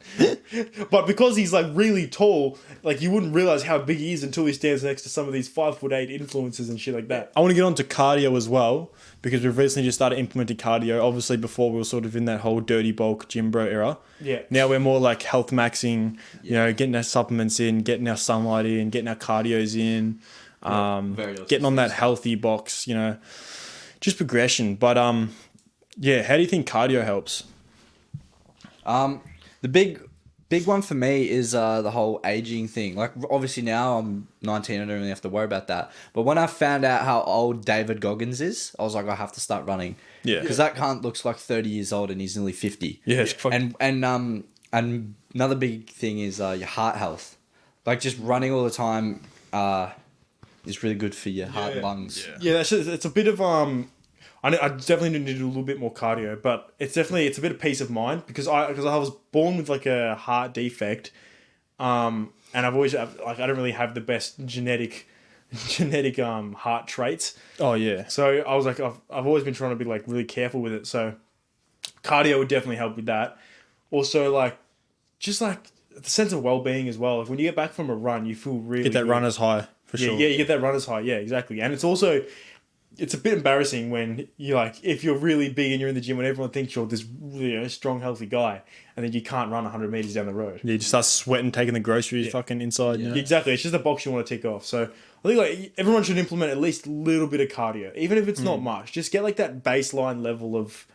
But because he's like really tall, like you wouldn't realize how big he is until he stands next to some of these 5'8" influencers and shit like that. I want to get on to cardio as well, because we've recently just started implementing cardio. Obviously, before we were sort of in that whole dirty bulk gym bro era. Yeah. Now we're more like health maxing, you know, getting our supplements in, getting our sunlight in, getting our cardios in, getting on that healthy box, you know, just progression. But yeah, how do you think cardio helps? The big one for me is the whole aging thing. Like, obviously now I'm 19, I don't really have to worry about that. But when I found out how old David Goggins is, I was like, I have to start running. Yeah. Because that cunt looks like 30 years old and he's nearly 50. Yeah, it's fucking... And another big thing is your heart health. Like, just running all the time is really good for your heart and lungs. Yeah, it's a bit of I definitely need to do a little bit more cardio, but it's a bit of peace of mind because I was born with like a heart defect, and I've always I don't really have the best genetic heart traits. Oh yeah. So I was like I've always been trying to be like really careful with it. So cardio would definitely help with that. Also like just like the sense of well-being as well. Like when you get back from a run, you feel really Get that good. runner's high for sure. Yeah, you get that runner's high. Yeah, exactly. And it's a bit embarrassing when you like if you're really big and you're in the gym and everyone thinks you're this really strong, healthy guy, and then you can't run 100 meters down the road. Yeah, you just start sweating, taking the groceries fucking inside. Yeah. Yeah. Exactly. It's just a box you want to tick off. So I think like everyone should implement at least a little bit of cardio, even if it's not much. Just get like that baseline level of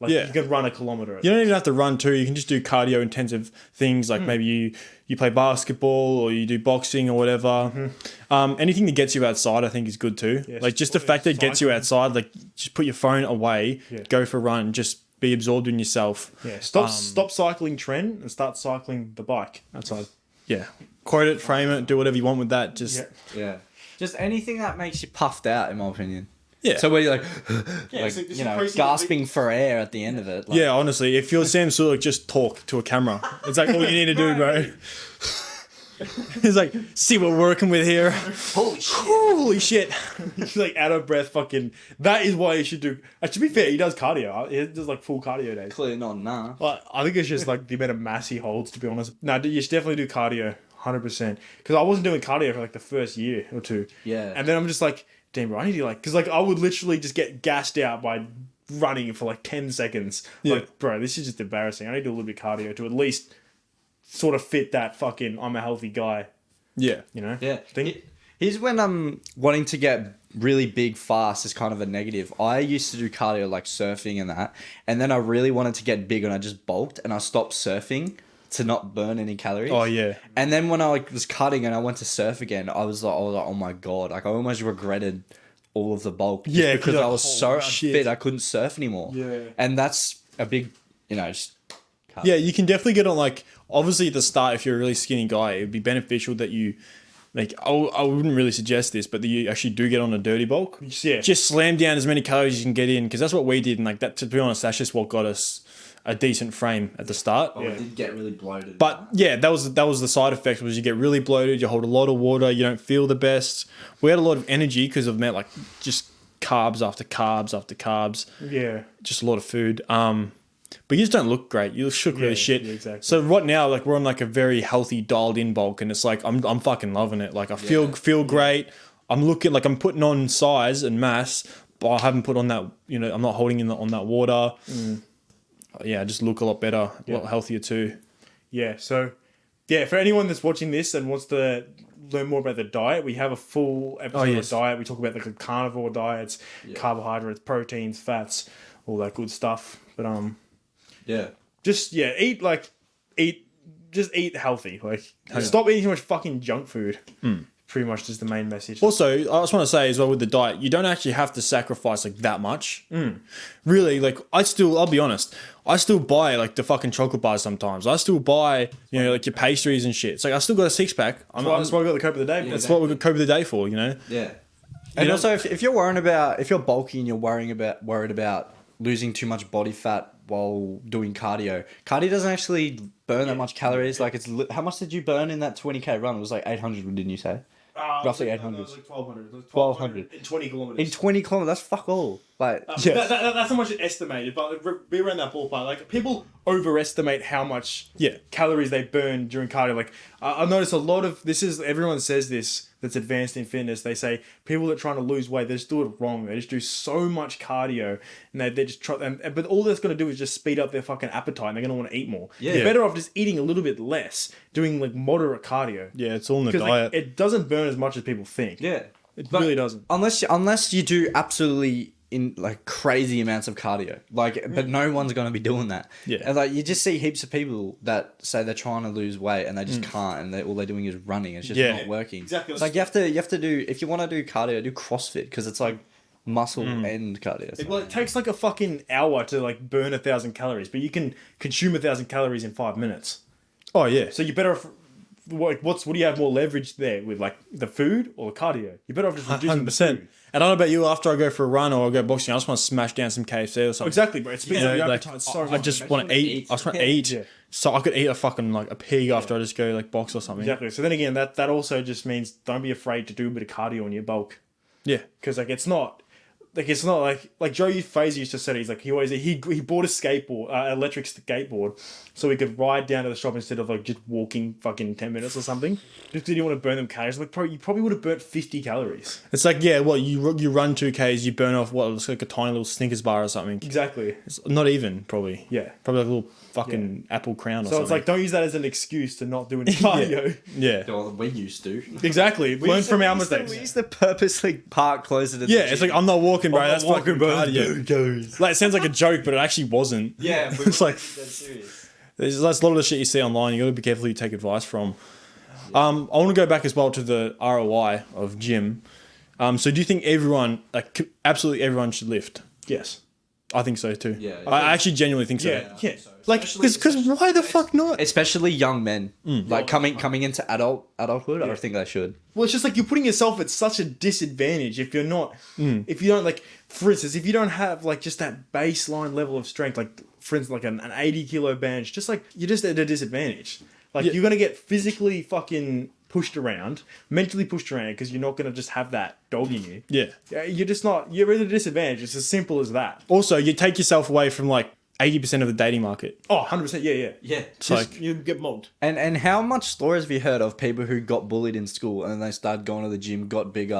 like you can run a kilometer. You don't even have to run too. You can just do cardio intensive things like maybe you play basketball or you do boxing or whatever. Anything that gets you outside, I think, is good too. Yes. Like just the fact that it gets you outside, like just put your phone away, go for a run, just be absorbed in yourself. Yeah. Stop cycling trend and start cycling the bike outside. Yeah. Quote it, frame it, do whatever you want with that. Just Yeah. Just anything that makes you puffed out, in my opinion. yeah. So where you're like, so just you know, increasing gasping for air at the end of it. Like, Yeah, honestly, if you're Sam Sulek, just talk to a camera. It's like all you need to do, bro. It's like, see what we're working with here. Holy shit. Holy shit. He's like out of breath fucking. That is why you should do. To be fair, he does cardio. He does like full cardio days. Clearly not, nah. Well, I think it's just like the amount of mass he holds, to be honest. No, you should definitely do cardio, 100%. Because I wasn't doing cardio for like the first year or two. Yeah. And then I'm just like, damn, bro, I need to like, because like I would literally just get gassed out by running for like 10 seconds. Yeah. Like, bro, this is just embarrassing. I need to do a little bit of cardio to at least sort of fit that fucking I'm a healthy guy, Yeah. you know? Yeah. Thing. Here's when wanting to get really big fast is kind of a negative. I used to do cardio like surfing and that, and then I really wanted to get big and I just bulked and I stopped surfing to not burn any calories. Oh, yeah. And then when I like was cutting and I went to surf again, I was like, oh my god, like I almost regretted all of the bulk. just Yeah, because you're I like, was so holy unfit, shit. I couldn't surf anymore. Yeah. And that's a big, you know, just cut. Yeah, you can definitely get on, like, obviously at the start, if you're a really skinny guy, it'd be beneficial that you, like, I wouldn't really suggest this, but that you actually do get on a dirty bulk. Yeah. Just slam down as many calories as you can get in, because that's what we did, and, like, that, to be honest, that's just what got us a decent frame at the start. But we did get really bloated. But yeah, that was the side effect, was you get really bloated, you hold a lot of water, you don't feel the best. We had a lot of energy because of like just carbs after carbs after carbs, Yeah. just a lot of food. But you just don't look great. You look really shit. Yeah, exactly. So right now, like we're on like a very healthy, dialed in bulk, and it's like I'm fucking loving it. Like I feel great. I'm looking like I'm putting on size and mass, but I haven't put on that. You know, I'm not holding in on that water. Yeah, I just look a lot better, a lot healthier too. Yeah, so yeah, for anyone that's watching this and wants to learn more about the diet, we have a full episode of diet. We talk about like the carnivore diets, carbohydrates, proteins, fats, all that good stuff. But yeah. just eat healthy. Like stop eating too much fucking junk food. Pretty much just the main message. Also, I just want to say as well with the diet, you don't actually have to sacrifice like that much. Really, like I'll be honest, I still buy like the fucking chocolate bars sometimes. I still buy, you know, like your pastries and shit. It's like I still got a six pack. That's why I got the cope of the day. That's what we got cope of the day for, you know. Yeah. And also, if you're if you're bulky and you're worried about losing too much body fat while doing cardio doesn't actually burn that much calories. Like how much did you burn in that 20k run? It was like 800, didn't you say? Roughly 800. It was like 1200. 1200. In 20 kilometers. In 20 kilometers, that's fuck all. Like, That's how much it's estimated, but be around that ballpark. Like, people overestimate how much calories they burn during cardio. Like, I've noticed a lot of everyone says this that's advanced in fitness. They say people that are trying to lose weight, they just do it wrong. They just do so much cardio, and they just try. But all that's going to do is just speed up their fucking appetite, and they're going to want to eat more. Yeah. You're better off just eating a little bit less, doing like moderate cardio. Yeah, it's all in the Because diet. it doesn't burn as much as people think. yeah. It But really doesn't. Unless you do absolutely in like crazy amounts of cardio, like, but no one's gonna be doing that. Yeah. And like you just see heaps of people that say they're trying to lose weight and they just can't, and all they're doing is running. It's just not working. Exactly. It's like you have to do, if you want to do cardio, do CrossFit, because it's like muscle and cardio. Well, it takes like a fucking hour to like burn 1,000 calories, but you can consume 1,000 calories in 5 minutes. Oh yeah. So you're better off. What do you have more leverage there with, like the food or the cardio? You're better off just reducing the 100%. food. And I don't know about you, after I go for a run or I go boxing, I just want to smash down some KFC or something. Exactly, bro. It speeds up your Like, appetite so I much. just want to eat. I just want to eat. Yeah. So I could eat a fucking like a pig after I just go like box or something. Exactly. So then again, that also just means don't be afraid to do a bit of cardio in your bulk, Yeah. because like it's not like Joe Fraser used to say. He's like he bought a skateboard, electric skateboard, so he could ride down to the shop instead of like just walking fucking 10 minutes or something. Just because he didn't want to burn them calories. Like you probably would have burnt 50 calories. It's like, yeah, what you run 2Ks, you burn off what looks like a tiny little Snickers bar or something. Exactly. It's not even probably. Yeah. Probably like a little fucking apple crown or So something. it's like, don't use that as an excuse to not do any cardio. yeah. Well, we used to. Exactly. Learn from our mistakes. We used to purposely park closer to the Yeah, it's like I'm not walking, bro. I'm That's not walking, fucking bro. cardio. Like it sounds like a joke, but it actually wasn't. Yeah, It's like serious. there's a lot of the shit you see online. You got to be careful who you take advice from. I want to go back as well to the ROI of gym. So do you think everyone, like absolutely everyone, should lift? Yes. I think so too. Yeah. I actually genuinely think so. Yeah. Like, because why the fuck not? Especially young men, like coming into adulthood. I think they should. Well, it's just like you're putting yourself at such a disadvantage if you're not, if you don't, like, for instance, if you don't have like just that baseline level of strength, like for instance, like an 80 kilo bench, just like you're just at a disadvantage. Like you're gonna get physically fucking pushed around, mentally pushed around, because you're not gonna just have that dog in you. Yeah. You're just not. You're at a disadvantage. It's as simple as that. Also, you take yourself away from like 80% of the dating market. Oh, 100%. Yeah. Yeah. It's like, You get mobbed. And how much stories have you heard of people who got bullied in school and then they started going to the gym, got bigger,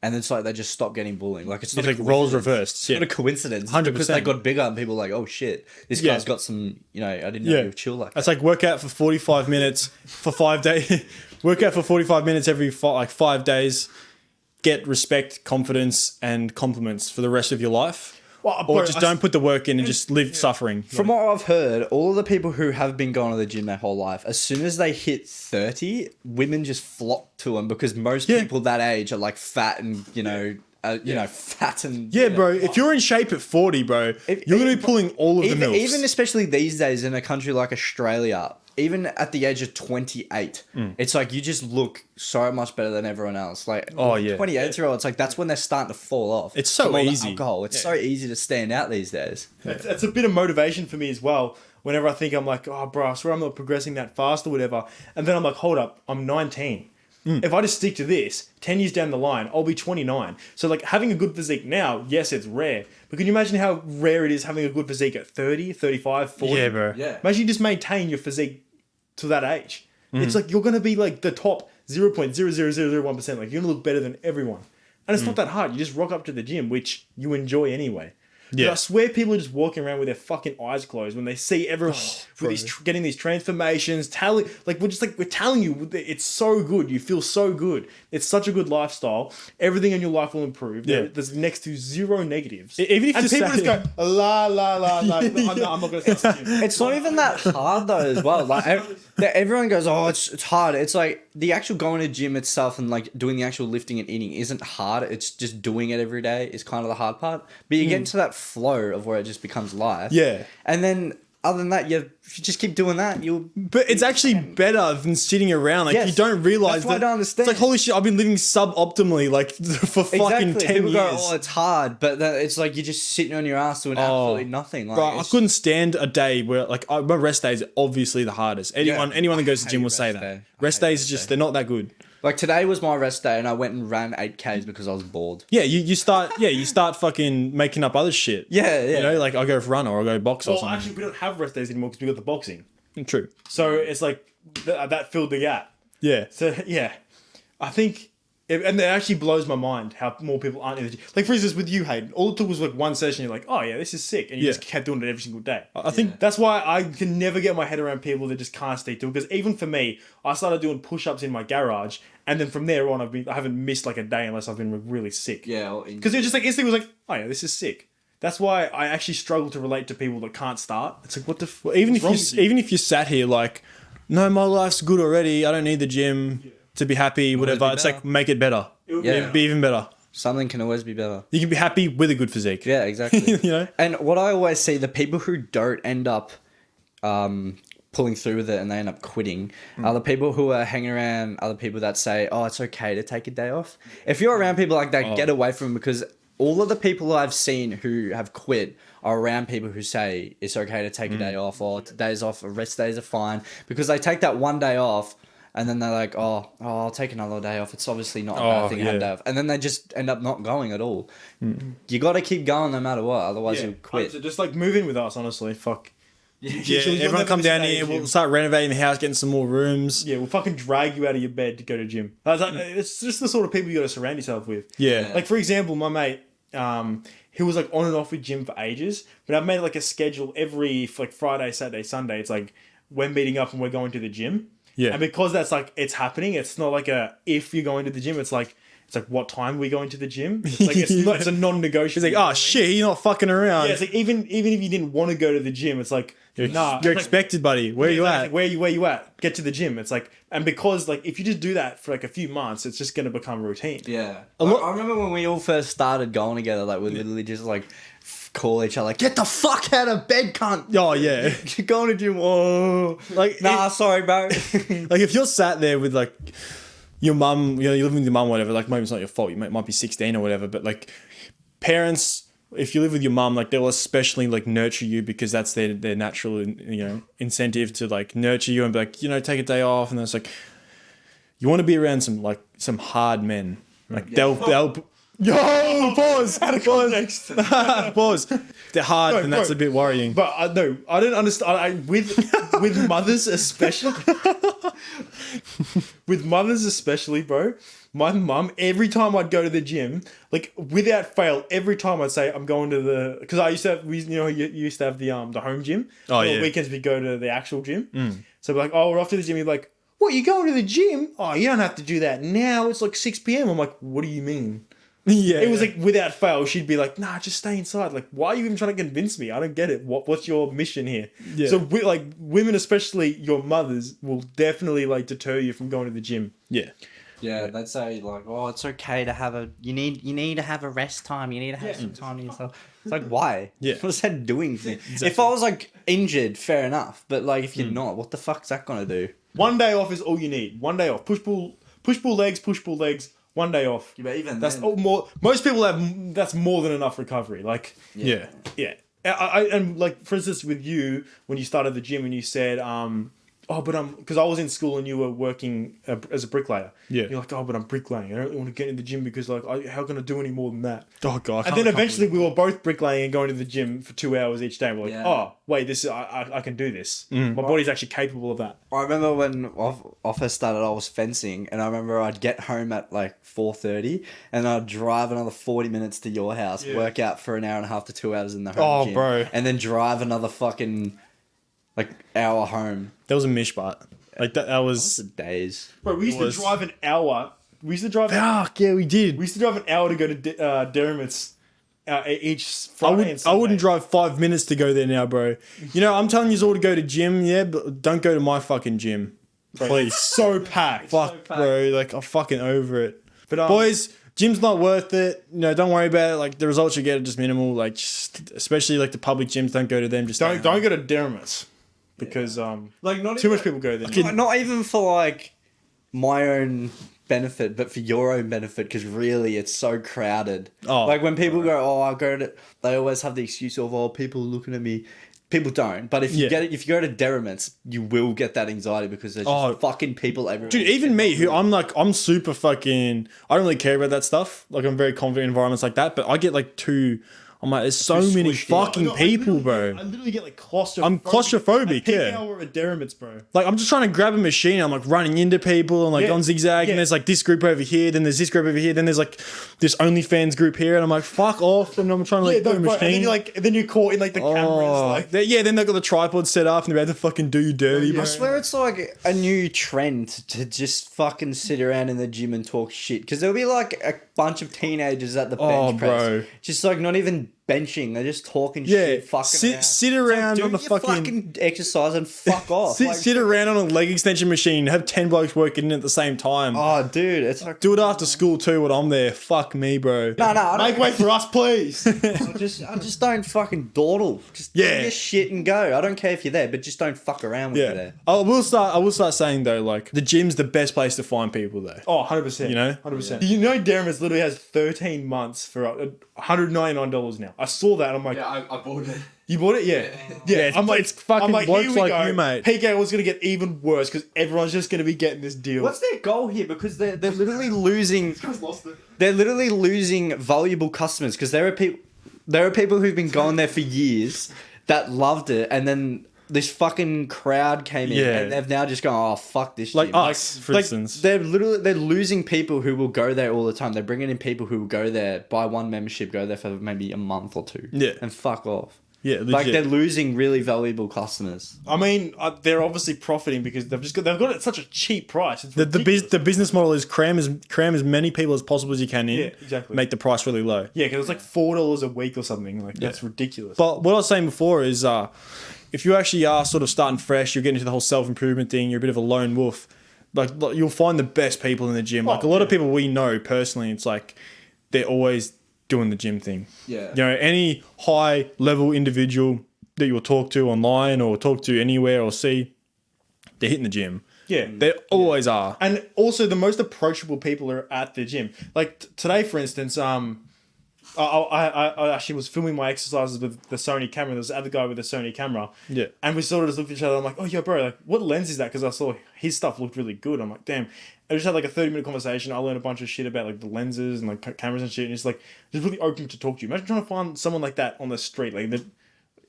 and it's like they just stopped getting bullying? Like it's not it's a like roles coincidence. reversed. It's Yeah. not a coincidence. 100%. Because they got bigger and people were like, oh shit, this Yeah. guy's got some. I didn't know you were chill like that. It's like work out for 45 minutes for 5 days. Work out for 45 minutes every 5 days. Get respect, confidence, and compliments for the rest of your life. Well, Or bro, just don't put the work in and just live suffering. From what I've heard, all of the people who have been going to the gym their whole life, as soon as they hit 30, women just flock to them because most people that age are like fat and fat and Yeah, bro. If you're in shape at 40, bro, you're going to be pulling all of the milks. even especially these days in a country like Australia, even at the age of 28, it's like you just look so much better than everyone else. Like, Oh, yeah. 28-year-olds, like that's when they're starting to fall off. It's so from all the easy. alcohol. It's so easy to stand out these days. It's a bit of motivation for me as well. Whenever I think I'm like, oh, bro, I swear I'm not progressing that fast or whatever. And then I'm like, hold up, I'm 19. If I just stick to this, 10 years down the line, I'll be 29. So, like, having a good physique now, yes, it's rare. But can you imagine how rare it is having a good physique at 30, 35, 40? Yeah, bro. Yeah. Imagine you just maintain your physique to that age. It's like you're going to be like the top 0.00001%. Like, you're going to look better than everyone. And it's not that hard. You just rock up to the gym, which you enjoy anyway. Yeah. But I swear people are just walking around with their fucking eyes closed when they see everyone with these getting these transformations. We're telling you, it's so good. You feel so good. It's such a good lifestyle. Everything in your life will improve. Yeah. There's next to zero negatives. Even if and you people say- just go, la, la, la, la. I'm not going to start the gym. It's not even that hard though as well. Like everyone goes, oh, it's hard. It's like the actual going to gym itself and like doing the actual lifting and eating isn't hard. It's just doing it every day is kind of the hard part. But you get into that flow of where it just becomes life. Yeah. And then other than that, if you just keep doing that, you'll. But it's actually better than sitting around. Like, Yes. you don't realize That's what I don't understand. It's like, holy shit, I've been living suboptimally, like, for fucking 10 People years. go, oh, it's hard, but then it's like you're just sitting on your ass doing absolutely nothing. Like, Bro, I it's- couldn't stand a day where, like, my rest days are obviously the hardest. Anyone that goes to the gym will say rest that. day. I Rest hate days rest are just, day. they're not that good. Like today was my rest day, and I went and ran 8Ks because I was bored. Yeah, you start fucking making up other shit. Yeah. You know, like I'll go for run or I'll go box or Well, something. actually, we don't have rest days anymore because we got the boxing. True. So it's like that filled the gap. Yeah. So yeah, I think, and it actually blows my mind how more people aren't in the gym. Like for instance, with you, Hayden, all it took was like one session. You're like, oh yeah, this is sick, and you just kept doing it every single day. I think That's why I can never get my head around people that just can't stick to it. Because even for me, I started doing push-ups in my garage, and then from there on, I haven't missed like a day unless I've been really sick. Yeah. Because it just like instantly was like, oh yeah, this is sick. That's why I actually struggle to relate to people that can't start. It's like, what the? even if you sat here like, no, my life's good already. I don't need the gym to be happy. Whatever. be It's better. like make it better. Yeah. It'd be even better. Something can always be better. You can be happy with a good physique. Yeah, exactly. You know. And what I always see, the people who don't end up pulling through with it and they end up quitting are the people who are hanging around other people that say, oh, it's okay to take a day off. If you're around people like that, get away from them, because all of the people I've seen who have quit are around people who say it's okay to take a day off, or days off, or rest days are fine, because they take that one day off and then they're like, oh, I'll take another day off. It's obviously not a bad thing to have a day off. And then they just end up not going at all. You got to keep going no matter what, otherwise you'll quit. So just like move in with us, honestly. Fuck. Yeah, You'll everyone never come miss a down day here. at the We'll gym. start renovating the house, getting some more rooms. Yeah, we'll fucking drag you out of your bed to go to gym. It's just the sort of people you got to surround yourself with. Yeah. Like for example, my mate, he was like on and off with gym for ages, but I've made like a schedule every like Friday, Saturday, Sunday. It's like we're meeting up and we're going to the gym. Yeah. And because that's like it's happening, it's not like a if you're going to the gym. It's like what time we going to the gym. It's like it's a non-negotiable. He's like, oh shit, you're not fucking around. Yeah, it's like even if you didn't want to go to the gym, it's like nah. You're It's like, expected, buddy. Where you it's at? like, where you at? Get to the gym. It's like, and because like if you just do that for like a few months, it's just gonna become routine. Yeah. I remember when we all first started going together, like we literally just like call each other, like, get the fuck out of bed, cunt. Oh yeah. You're going to gym. Oh. Like Nah, sorry, bro. like if you're sat there with like your mum, you know, you're living with your mum, or whatever. Like maybe it's not your fault. You might be 16 or whatever, but like parents, if you live with your mum, like they'll especially like nurture you because that's their natural, you know, incentive to like nurture you and be like, you know, take a day off. And it's like you want to be around some hard men. Like they'll yo pause out of context. Pause. They're hard, and that's a bit worrying. But I no, I don't understand. With mothers especially, with mothers especially, bro. My mum, every time I'd go to the gym, like without fail, every time I'd say I'm going to the, because I used to have, you used to have the home gym. Oh, On yeah. weekends we go to the actual gym. So we're like, oh, we're off to the gym. You're like, what? You going to the gym? Oh, you don't have to do that now. It's like 6 p.m. I'm like, what do you mean? Yeah. It was like without fail, she'd be like, "Nah, just stay inside." Like, why are you even trying to convince me? I don't get it. What's your mission here? Yeah. So, like, women, especially your mothers, will definitely like deter you from going to the gym. Yeah. Yeah, they'd say like, oh, it's okay to have you need to have a rest time. You need to have some time to yourself. It's like, why? Yeah. What's that doing for me? If I was like injured, fair enough. But like, if you're not, what the fuck's that gonna do? One day off is all you need. One day off. Push pull legs. 1 day off. Yeah, but even That's then- all more. Most people have. That's more than enough recovery. Like, Yeah. yeah. And like for instance, with you when you started the gym and you said, because I was in school and you were working as a bricklayer. Yeah. You're like, oh, but I'm bricklaying. I don't really want to get in the gym because like, how can I do any more than that? Oh god. And then eventually we were both bricklaying and going to the gym for 2 hours each day. We're like, Yeah. oh, wait, this is I can do this. My body's actually capable of that. I remember when I first started, I was fencing, and I remember I'd get home at like 4:30, and I'd drive another 40 minutes to your house, work out for an hour and a half to 2 hours in the home gym, bro. and then drive another fucking like hour home. That was a mishpat. Like that What's was. the days? Bro, we used to drive an hour. We used to drive. Fuck yeah, we did. We used to drive an hour to go to Derrimut's each Friday and I Sunday. wouldn't drive 5 minutes to go there now, bro. You know, I'm telling you all to go to gym, yeah, but don't go to my fucking gym. Please. So packed. Fuck, bro. Like, I'm fucking over it. But Boys, gym's not worth it. You know, don't worry about it. Like, the results you get are just minimal. Like, just, especially like the public gyms, don't go to them. Just don't go to Derrimut's because Like not too much people go there. Not even for like my own benefit, but for your own benefit, because really it's so crowded. Oh, like when people go, oh, I go to, they always have the excuse of, oh, people looking at me. People don't, but if you if you go to Derriments, you will get that anxiety because there's just fucking people everywhere. Dude, even me, who I'm super fucking, I don't really care about that stuff. Like, I'm very confident in environments like that, but I get like I'm like, there's so many fucking people, bro. I literally get like claustrophobic. I'm claustrophobic, yeah. Hour of Derriments, bro. Like, I'm just trying to grab a machine. I'm like running into people and like on zigzag. And there's like this group over here. Then there's this group over here. Then there's like this OnlyFans group here. And I'm like, fuck off. And I'm trying to like do a machine. And then you're caught in like the cameras. Like, then they've got the tripod set up and they're about to fucking do you dirty, bro. I swear it's like a new trend to just fucking sit around in the gym and talk shit. Because there'll be like a bunch of teenagers at the bench press. Bro. Just like not even benching, they're just talking shit, fucking sit around on the fucking exercise and fuck off. Sit around on a leg extension machine, have 10 blokes working at the same time. Oh, dude, it's like do it after school too when I'm there. Fuck me, bro. No, make way for us, please. I just don't fucking dawdle. Just do your shit and go. I don't care if you're there, but just don't fuck around with you there. I will start saying though, like the gym's the best place to find people though. Oh, 100%. You know? 100%. You know Derriments literally has 13 months for $199 now. I saw that and I'm like, yeah, I bought it. You bought it? Yeah. Yeah. It's fucking blokes like you, mate. PK was going to get even worse because everyone's just going to be getting this deal. What's their goal here? Because they're literally losing. Lost it. They're literally losing valuable customers because there are people who've been going there for years that loved it, and then this fucking crowd came in and they've now just gone, oh fuck this like gym. us, for instance. They're losing people who will go there all the time. They're bringing in people who will go there, buy one membership, go there for maybe a month or two, and fuck off. Yeah, legit. Like they're losing really valuable customers. I mean, they're obviously profiting because they've got it at such a cheap price. The business model is cram as many people as possible as you can in. Yeah, exactly. Make the price really low. Yeah, because it's like $4 a week or something. Like that's ridiculous. But what I was saying before is, if you actually are sort of starting fresh, you're getting into the whole self-improvement thing. You're a bit of a lone wolf. Like you'll find the best people in the gym. Like a lot of people we know personally, it's like they're always doing the gym thing. Yeah. You know, any high level individual that you'll talk to online or talk to anywhere or see, they're hitting the gym. Yeah. They always are. And also the most approachable people are at the gym. Like today, for instance, I actually was filming my exercises with the Sony camera. There was the other guy with the Sony camera. Yeah. And we sort of just looked at each other. I'm like, oh, yo, bro, like, what lens is that? Because I saw his stuff looked really good. I'm like, damn. I just had like a 30-minute conversation. I learned a bunch of shit about like the lenses and like cameras and shit. And it's like, just really open to talk to you. Imagine trying to find someone like that on the street. Like, it's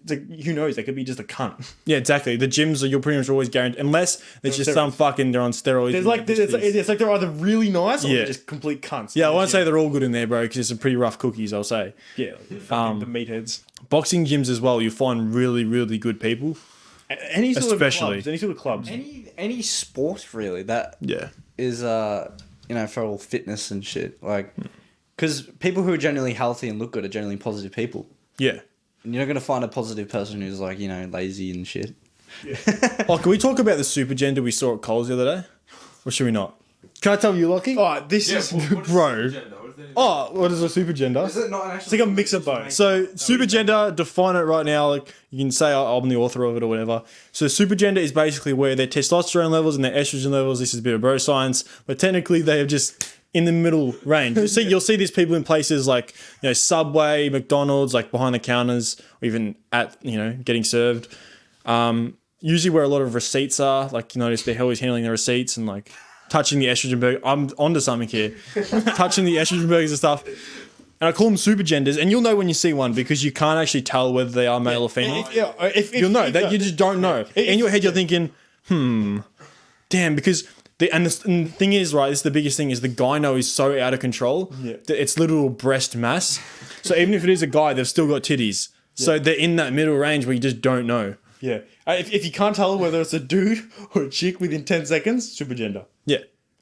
like, who knows? They could be just a cunt. Yeah, exactly. The gyms you're pretty much always guaranteed, unless there's just some fucking, they're on steroids. There's like, it's like they're either really nice or they're just complete cunts. Yeah, I won't say they're all good in there, bro, because there's some pretty rough cookies, I'll say. Yeah, like the meatheads. Boxing gyms as well, you find really, really good people. Any sort of clubs. Any sport really that is for all fitness and shit, like because people who are generally healthy and look good are generally positive people. Yeah. And you're not going to find a positive person who's like, lazy and shit. Yeah. Can we talk about the super gender we saw at Coles the other day? Or should we not? Can I tell you, Lockie? Oh, this is... Bro. What is a super gender? Is it not it's like a mix of both. So, super gender, define it right now. Like, you can say I'm the author of it or whatever. So, super gender is basically where their testosterone levels and their estrogen levels, this is a bit of bro science, but technically they are just in the middle range. You'll see these people in places like, Subway, McDonald's, like behind the counters, or even at, getting served. Usually where a lot of receipts are, like, you notice they're always handling the receipts and like touching the estrogen burger. I'm onto something here. Touching the estrogen burgers and stuff. And I call them super genders, and you'll know when you see one because you can't actually tell whether they are male or female. You'll know that you just don't know. In your head, you're thinking, damn, because and the thing is, right, this is the biggest thing, is the gyno is so out of control that it's literal breast mass. So even if it is a guy, they've still got titties. So they're in that middle range where you just don't know. Yeah. If you can't tell whether it's a dude or a chick within 10 seconds, super gender. Yeah.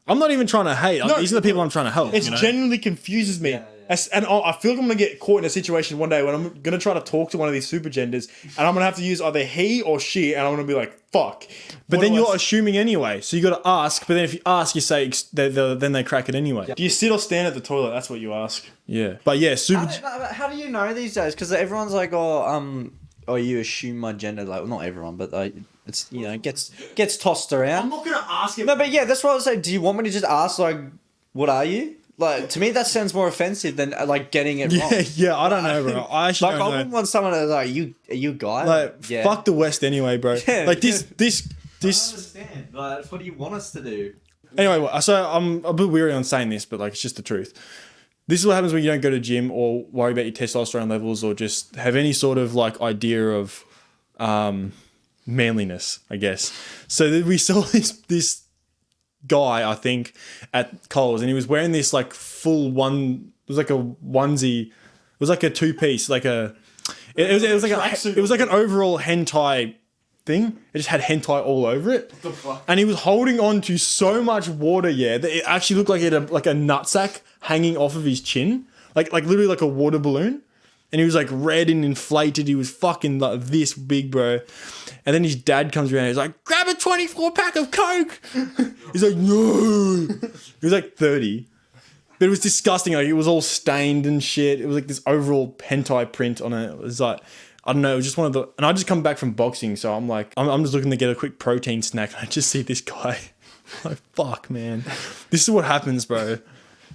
I'm not even trying to hate. These are the people I'm trying to help. It genuinely confuses me. And I feel like I'm going to get caught in a situation one day when I'm going to try to talk to one of these super genders and I'm going to have to use either he or she and I'm going to be like, fuck. But then you're assuming anyway. So you got to ask. But then if you ask, you say, then they crack it anyway. Do you sit or stand at the toilet? That's what you ask. Yeah. But yeah, super... How do you know these days? Because everyone's like, or you assume my gender, like, well, not everyone, but like, it's, you know, gets tossed around. I'm not gonna ask him. No, but yeah, that's what I was saying. Do you want me to just ask, like, what are you? Like, to me, that sounds more offensive than like getting it wrong. Yeah, I don't know, bro. I actually Like, I don't know. wouldn't want someone that's like, are you a guy? Like, yeah. fuck the West anyway, bro. Yeah. Like this. I understand. Like, what do you want us to do? Anyway, so I'm a bit weary on saying this, but like it's just the truth. This is what happens when you don't go to gym or worry about your testosterone levels or just have any sort of like idea of manliness, I guess. So we saw this guy, I think, at Coles, and he was wearing this like full one. It was like a onesie. It was like a two-piece, like a. It was like an overall hentai thing. It just had hentai all over it. What the fuck? And he was holding on to so much water, yeah, that it actually looked like he had a nutsack hanging off of his chin, like literally like a water balloon. And he was like red and inflated. He was fucking like this big, bro. And then his dad comes around. He's like, grab a 24-pack of Coke. He's like, no. He was like 30. But it was disgusting. Like, it was all stained and shit. It was like this overall hentai print on it. It was like, I don't know. It was just one of the... And I just come back from boxing. So I'm like, I'm just looking to get a quick protein snack. And I just see this guy. Like, fuck, man. This is what happens, bro.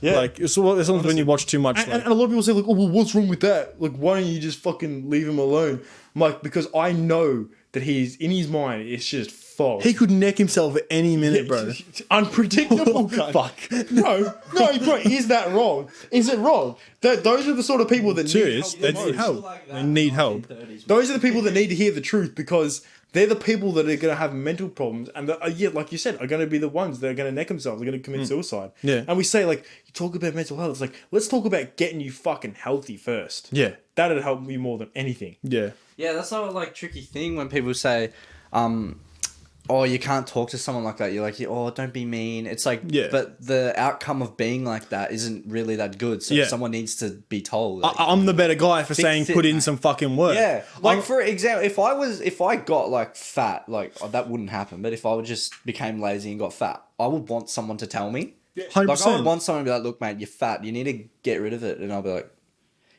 Yeah. Like, it's when you watch too much. And a lot of people say, like, oh, well, what's wrong with that? Like, why don't you just fucking leave him alone? I'm like, because I know that he's, in his mind, it's just false. He could neck himself at any minute, bro. Unpredictable, cunt. Fuck. No, bro, is that wrong? Is it wrong? Those are the sort of people that Serious? need help. They need help. They need help. Those are the people that need to hear the truth because they're the people that are going to have mental problems and yeah, like you said, are going to be the ones that are going to neck themselves, are going to commit suicide. Yeah. And we say, like, you talk about mental health. It's like, let's talk about getting you fucking healthy first. Yeah. That'd help me more than anything. Yeah. Yeah, that's not like tricky thing when people say, oh, you can't talk to someone like that. You're like, oh, don't be mean. It's like, Yeah. but the outcome of being like that isn't really that good. So Yeah. someone needs to be told. Like, I'm the better guy for saying it, put in mate. some fucking work. yeah, like for example, if I got like fat, like that wouldn't happen. But if I just became lazy and got fat, I would want someone to tell me. 100%. Like I would want someone to be like, look, mate, you're fat. You need to get rid of it. And I'll be like,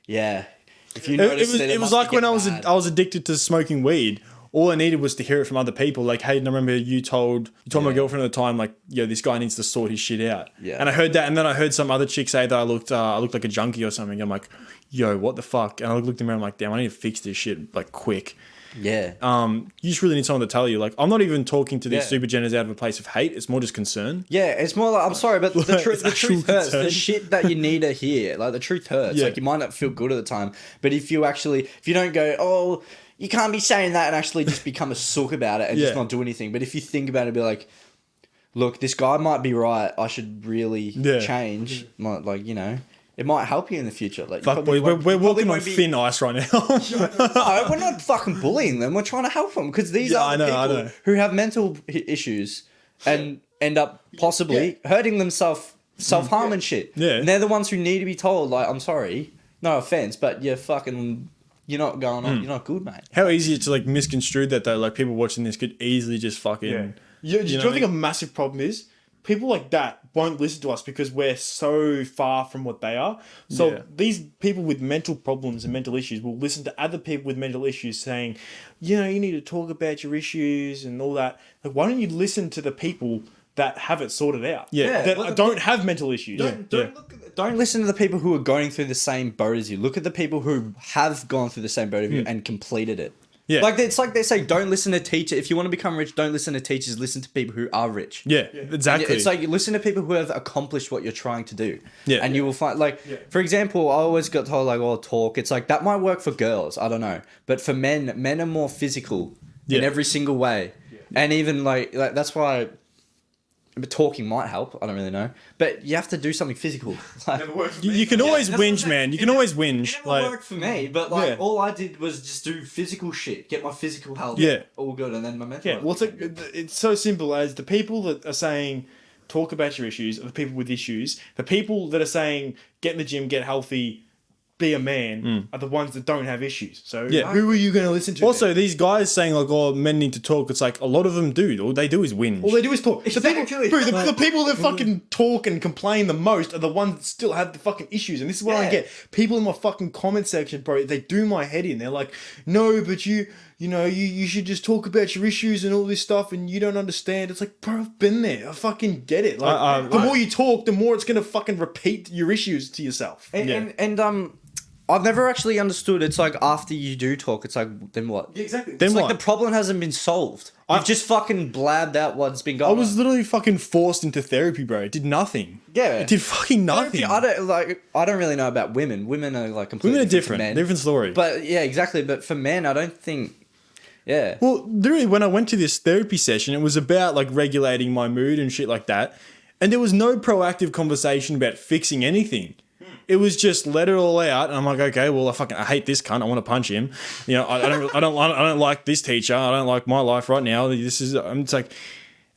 yeah. If you notice It was like when I was addicted to smoking weed. All I needed was to hear it from other people. Like, hey, I remember you told my girlfriend at the time, like, yo, this guy needs to sort his shit out. Yeah. And I heard that, and then I heard some other chick say that I looked like a junkie or something. I'm like, yo, what the fuck? And I looked around, I'm like, damn, I need to fix this shit like quick. Yeah. You just really need someone to tell you. Like, I'm not even talking to these super genders out of a place of hate. It's more just concern. Yeah, it's more like, I'm sorry, but the truth hurts. concern. The shit that you need to hear, like the truth hurts. Yeah. Like you might not feel good at the time, but if you don't go, oh, you can't be saying that and actually just become a sook about it and just not do anything. But if you think about it, be like, look, this guy might be right. I should really change. Like, you know, it might help you in the future. Like, Fuck, boy, we're walking on thin ice right now. No, we're not fucking bullying them. We're trying to help them because these are the people who have mental issues and end up possibly hurting themselves, self-harm and shit. Yeah. And they're the ones who need to be told, like, I'm sorry, no offense, but you're not going on. You're not good, mate. How easy to like misconstrue that though. Like people watching this could easily just fucking. Yeah. Do you know what I think a massive problem is? People like that won't listen to us because we're so far from what they are. So these people with mental problems and mental issues will listen to other people with mental issues saying, you know, you need to talk about your issues and all that. Like, why don't you listen to the people that have it sorted out? Yeah. That don't have mental issues. Don't listen to the people who are going through the same boat as you. Look at the people who have gone through the same boat as you and completed it. Yeah. Like it's like they say, don't listen to teachers. If you want to become rich, don't listen to teachers. Listen to people who are rich. Yeah, exactly. It's like you listen to people who have accomplished what you're trying to do. Yeah. And you will find, like, for example, I always got told, like, oh, talk. It's like, that might work for girls. I don't know. But for men are more physical in every single way. Yeah. And even, like that's why talking might help. I don't really know. But you have to do something physical. Like, you can always whinge, man. You can always whinge. It never worked for me, but like all I did was just do physical shit, get my physical health all good, and then my mental. Yeah, well, it's so simple as the people that are saying talk about your issues are the people with issues. The people that are saying get in the gym, get healthy, be a man are the ones that don't have issues. So Yeah. who are you going to listen to? Also, then? these guys saying like, "Oh, men need to talk." It's like a lot of them do. All they do is whinge. all they do is talk. Exactly. The people that fucking talk and complain the most are the ones that still have the fucking issues. And this is what I Yeah. get. People in my fucking comment section, bro, they do my head in. They're like, no, but you should just talk about your issues and all this stuff and you don't understand. It's like, bro, I've been there. I fucking get it. Like, the more you talk, the more it's going to fucking repeat your issues to yourself. And I've never actually understood. It's like after you do talk, it's like then what? Exactly. Then It's like what? the problem hasn't been solved. You've just fucking blabbed out what's been going I on. was literally fucking forced into therapy, bro. It did nothing. Yeah. It did fucking nothing. I don't really know about women. Women are like completely Women are different. different. To men. Different story. But yeah, exactly. But for men, I don't think. Yeah. Well, literally, when I went to this therapy session, it was about like regulating my mood and shit like that. And there was no proactive conversation about fixing anything. It was just let it all out, and I'm like, okay, well, I hate this cunt. I want to punch him. You know, I don't like this teacher. I don't like my life right now. I'm just like,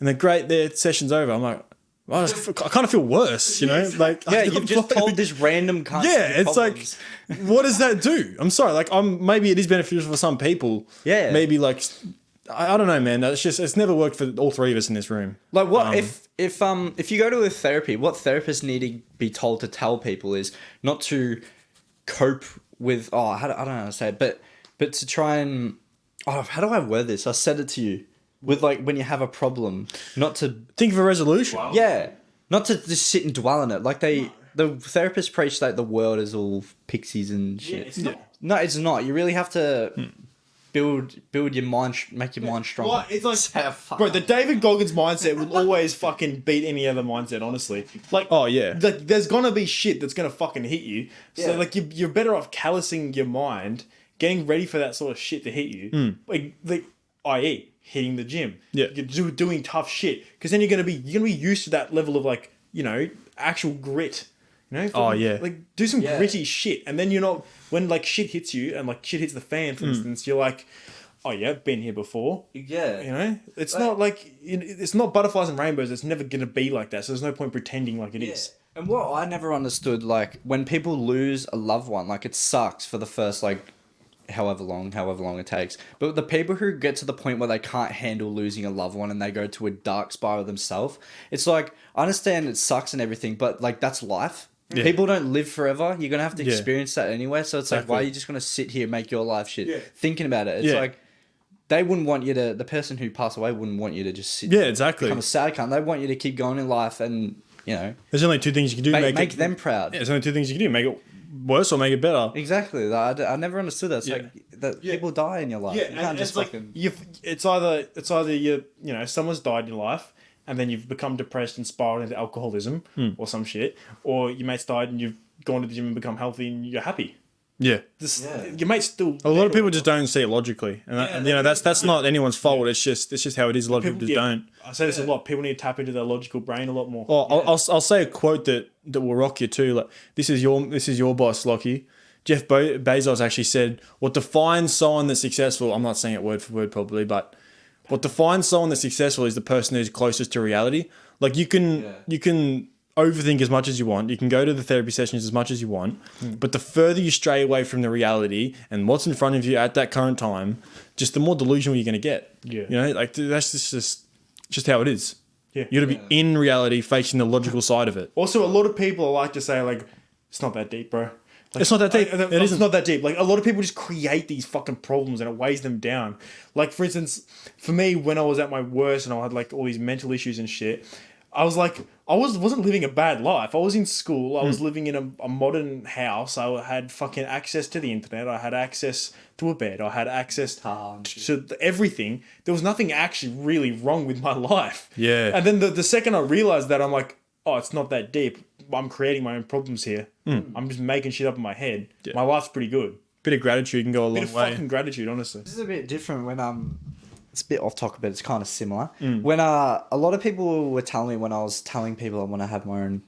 and then great, the session's over. I'm like, I kind of feel worse, you know, like Yeah, you've just told this random cunt. Yeah, your it's like, problems. what does that do? I'm sorry, like maybe it is beneficial for some people. Yeah. Maybe like I don't know, man. It's never worked for all three of us in this room. Like what if you go to a therapy, what therapists need to be told to tell people is not to cope with I don't know how to say it, but to try and how do I word this? I said it to you with like when you have a problem, not to Think of a resolution. not to just sit and dwell on it. Like the therapists preach that the world is all pixies and shit. it's not. No, it's not. You really have to build your mind, make your mind stronger. Well, it's like, bro, the David Goggins mindset will always fucking beat any other mindset, honestly. Like, Oh, yeah. like there's gonna be shit that's gonna fucking hit you. So, Yeah. like, you're better off callousing your mind, getting ready for that sort of shit to hit you. Like, i.e., hitting the gym. Yeah. You're doing tough shit. Because then you're gonna be used to that level of, like, you know, actual grit. You know? Oh, yeah. Like, do some Yeah. gritty shit. And then you're not, when, like, shit hits you and, like, shit hits the fan, for instance, you're like, oh, yeah, I've been here before. Yeah. You know, it's not like it's not butterflies and rainbows. It's never gonna be like that. So there's no point pretending like it is. And what I never understood, like when people lose a loved one, like it sucks for the first like however long it takes. But the people who get to the point where they can't handle losing a loved one and they go to a dark spiral themselves, it's like I understand it sucks and everything, but like that's life. Yeah. People don't live forever. You're gonna have to Yeah. experience that anyway. So it's like, Exactly. why are you just gonna sit here and make your life shit? Yeah. Thinking about it, it's Yeah. like they wouldn't want you to. The person who passed away wouldn't want you to just sit. Yeah, exactly. Become a sad cunt. They want you to keep going in life and There's only two things you can do. make them proud. Yeah, there's only two things you can do. Make it worse or make it better. Exactly. I never understood that. It's Yeah. like that people die in your life. Yeah, you can't and just it's like fucking. it's either you know someone's died in your life and then you've become depressed and spiraled into alcoholism or some shit, or your mate's died and you've gone to the gym and become healthy and you're happy. Yeah. Your mate's still. A lot of people just don't see it logically, and you know that's not anyone's fault. It's just how it is. A lot of people just don't. I say this a lot. People need to tap into their logical brain a lot more. Oh, I'll say a quote that will rock you too. Like this is your boss, Lockie. Jeff Bezos actually said, "What defines someone that's successful?" I'm not saying it word for word probably, but what defines someone that's successful is the person who's closest to reality. Like you can overthink as much as you want. You can go to the therapy sessions as much as you want, but the further you stray away from the reality and what's in front of you at that current time, just the more delusional you're going to get. Yeah. You know, like that's just how it is. Yeah. You got to be in reality, facing the logical side of it. Also, a lot of people like to say like, "It's not that deep, bro." Like, It's not that deep. It It's isn't. not that deep. Like a lot of people just create these fucking problems and it weighs them down. Like for instance, for me, when I was at my worst and I had like all these mental issues and shit, I was like, I wasn't living a bad life. I was in school. I was living in a modern house. I had fucking access to the internet. I had access to a bed. I had access to everything. There was nothing actually really wrong with my life. Yeah. And then the second I realized that, I'm like, oh, it's not that deep. I'm creating my own problems here. I'm just making shit up in my head. Yeah. My life's pretty good. Bit of gratitude can go a long Bit of way. fucking gratitude, honestly. This is a bit different when it's a bit off topic, but it's kind of similar. When a lot of people were telling me when I was telling people I want to have my own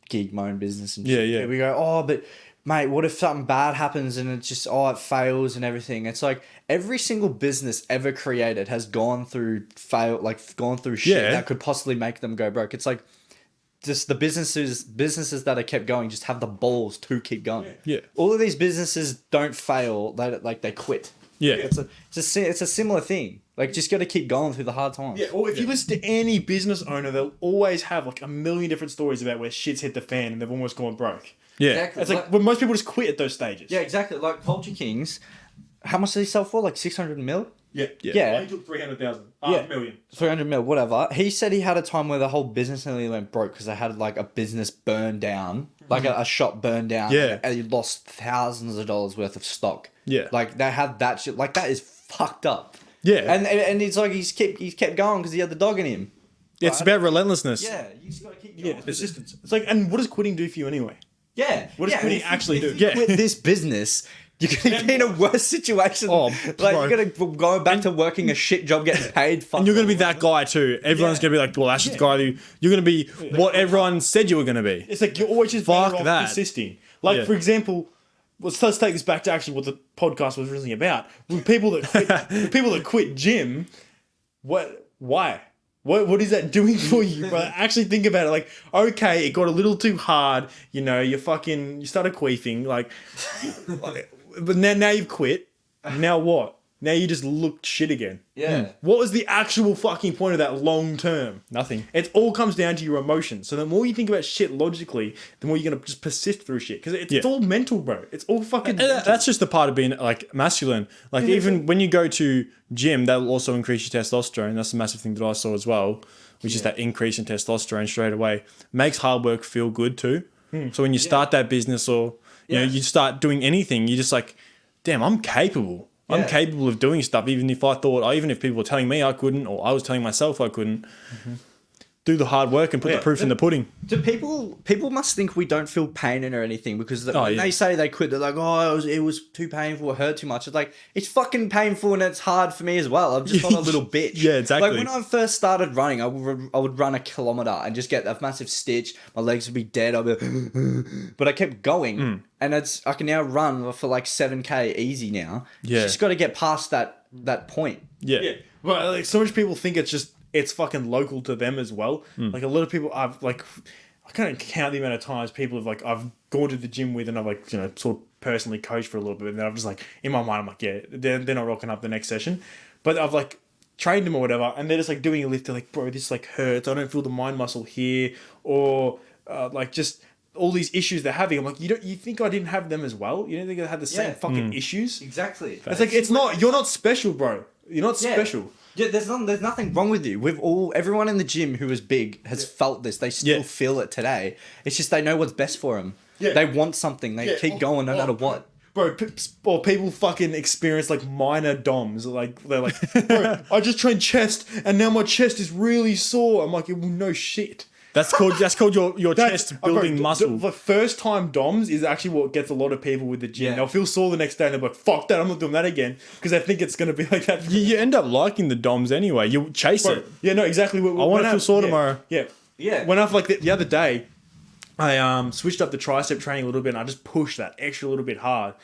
gig, my own business and shit. Yeah. We go, oh, but mate, what if something bad happens and it's just it fails and everything? It's like every single business ever created has gone through shit Yeah. that could possibly make them go broke. It's like just the businesses that are kept going just have the balls to keep going. Yeah. All of these businesses don't fail. They quit. Yeah. It's a similar thing. Like, just got to keep going through the hard times. Yeah, or if you listen to any business owner, they'll always have like a million different stories about where shit's hit the fan and they've almost gone broke. Yeah. Exactly. It's like when most people just quit at those stages. Yeah, exactly. Like Culture Kings, how much did he sell for? Like 600 mil? Yeah. Yeah. He took 300,000. Yeah. Million. 300 mil, whatever. He said he had a time where the whole business nearly went broke because they had like a business burned down, like a shop burned down. Yeah. And he lost thousands of dollars worth of stock. Yeah. Like they had that shit. Like that is fucked up. Yeah. And it's like he's kept going because he had the dog in him. It's about relentlessness. Yeah, you just gotta keep going. Yeah, persistence. It's like, and what does quitting do for you anyway? Yeah. What does quitting actually do? If you Yeah. quit this business, you're gonna be in a worse situation. Oh, like bro. you're gonna go back to working a shit job, getting paid. And you're going to be that guy too. Everyone's going to be like, well, that's just the guy who... You're going to be what everyone said you were going to be. It's like you're always just Fuck better off that. persisting. Like, Yeah. for example, let's take this back to actually what the podcast was originally about. With people that quit, the people that quit gym, why? What is that doing for you, bro? Actually think about it. Like, okay, it got a little too hard. You know, you started queefing. Like, but now you've quit. Now what? Now you just look shit again. Yeah. What was the actual fucking point of that long term? Nothing. It all comes down to your emotions. So the more you think about shit logically, the more you're gonna just persist through shit. Because it's all mental, bro. It's all fucking And mental. that's just the part of being like masculine. Like even when you go to gym, that will also increase your testosterone. That's a massive thing that I saw as well, which is that increase in testosterone straight away. Makes hard work feel good too. So when you start that business or you know you start doing anything, you're just like, damn, I'm capable. I'm Yeah. capable of doing stuff. Even if people were telling me I couldn't, or I was telling myself I couldn't. Do the hard work and put the proof in the pudding. Do people must think we don't feel pain or anything because when yeah. they say they quit, they're like, oh, it was too painful, it hurt too much. It's like, it's fucking painful and it's hard for me as well. I'm just not a little bitch. Yeah, exactly. Like when I first started running, I would run a kilometer and just get a massive stitch. My legs would be dead. I'd be, but I kept going, and I can now run for like 7K easy now. Yeah. You just got to get past that point. Yeah. Yeah. Well, like so much people think it's fucking local to them as well. Like a lot of people I can't count the amount of times people have like I've gone to the gym with and I've like, you know, sort of personally coached for a little bit and then I'm just like in my mind I'm like, yeah, they're not rocking up the next session. But I've like trained them or whatever and they're just like doing a lift, they're like, bro, this like hurts, I don't feel the mind muscle here, or like just all these issues they're having. I'm like, you think I didn't have them as well? You don't think I had the same fucking issues? Exactly. It's like you're not special, bro. You're not special. Yeah, there's nothing wrong with you. Everyone in the gym who is big has felt this. They still feel it today. It's just they know what's best for them. Yeah. They want something. They keep going no matter what. Bro, or people fucking experience like minor DOMs. Like they're like, bro, I just trained chest and now my chest is really sore. I'm like, well, no shit. That's called your chest building muscle. The first time DOMs is actually what gets a lot of people with the gym. Yeah. They'll feel sore the next day and they're like, fuck that, I'm not doing that again. Because they think it's going to be like that. You end up liking the DOMs anyway. You chase Bro, it. yeah, no, exactly. I wanna feel sore tomorrow. Yeah. Yeah. When I've like the other day, I switched up the tricep training a little bit and I just pushed that extra little bit hard.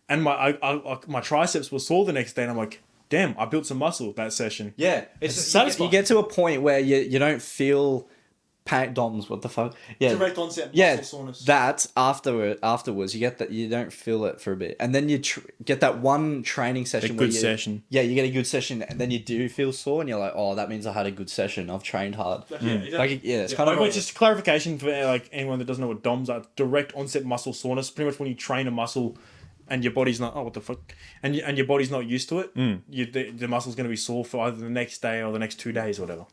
And my triceps were sore the next day and I'm like, damn, I built some muscle that session. Yeah, It's satisfying. You get to a point where you don't feel pain. DOMs, what the fuck? Yeah, Direct onset yeah. muscle soreness. That afterwards, you get that you don't feel it for a bit, and then you get that one training session. good session. Yeah, you get a good session, and then you do feel sore, and you're like, oh, that means I had a good session. I've trained hard. Yeah, exactly. Like, yeah, it's kind of Wait, just clarification for like anyone that doesn't know what DOMs are. Direct onset muscle soreness. Pretty much when you train a muscle and your body's not, what the fuck, and your body's not used to it. The muscle's going to be sore for either the next day or the next 2 days or whatever.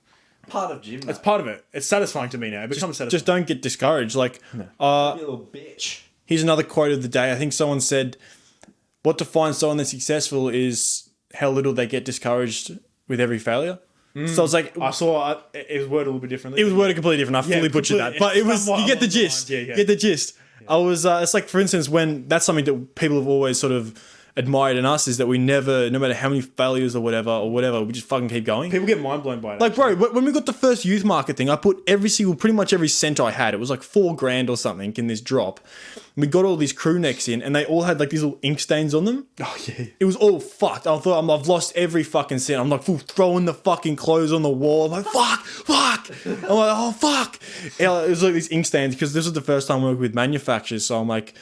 part of gym. It's part of it. It's satisfying to me now. It becomes satisfying. Just don't get discouraged. Like, you little bitch. here's another quote of the day. I think someone said, what defines someone that's successful is how little they get discouraged with every failure. So it's like, I saw it was worded a little bit differently. it was worded completely different. I fully butchered completely. that. But it was, Somewhat you get the along the gist. lines. Yeah. You get the gist. I was, it's like, for instance, when that's something that people have always sort of admired in us is that we never, no matter how many failures or whatever, we just fucking keep going. People get mind blown by it. Like, bro, when we got the first youth market thing, I put pretty much every cent I had. It was like $4,000 or something in this drop. We got all these crew necks in, and they all had like these little ink stains on them. Oh yeah. It was all fucked. I thought I've lost every fucking cent. I'm like throwing the fucking clothes on the wall. I'm like, fuck. I'm like, oh fuck. It was like these ink stains because this was the first time I worked with manufacturers. So I'm like,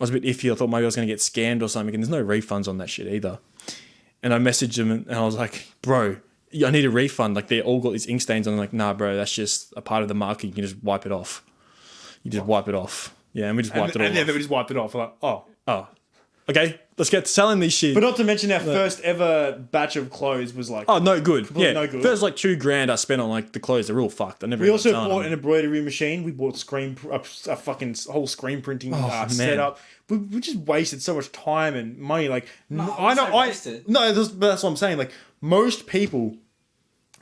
I was a bit iffy. I thought maybe I was going to get scammed or something. And there's no refunds on that shit either. And I messaged them and I was like, bro, I need a refund. Like, they all got these ink stains on. I'm like, nah, bro, that's just a part of the market. You can just wipe it off. Wipe it off. Yeah, and we just wiped it all And then off. we just wiped it off. We're like, oh. Okay, let's get to selling these shit. But not to mention our first ever batch of clothes was like... Oh, no good. Yeah, no good. First like $2,000 I spent on like the clothes. They're all fucked. I never. We also ended up selling bought them. an embroidery machine. We bought a fucking whole screen printing man. setup. We just wasted so much time and money. Like, I wouldn't say wasted. but that's what I'm saying. Like, most people,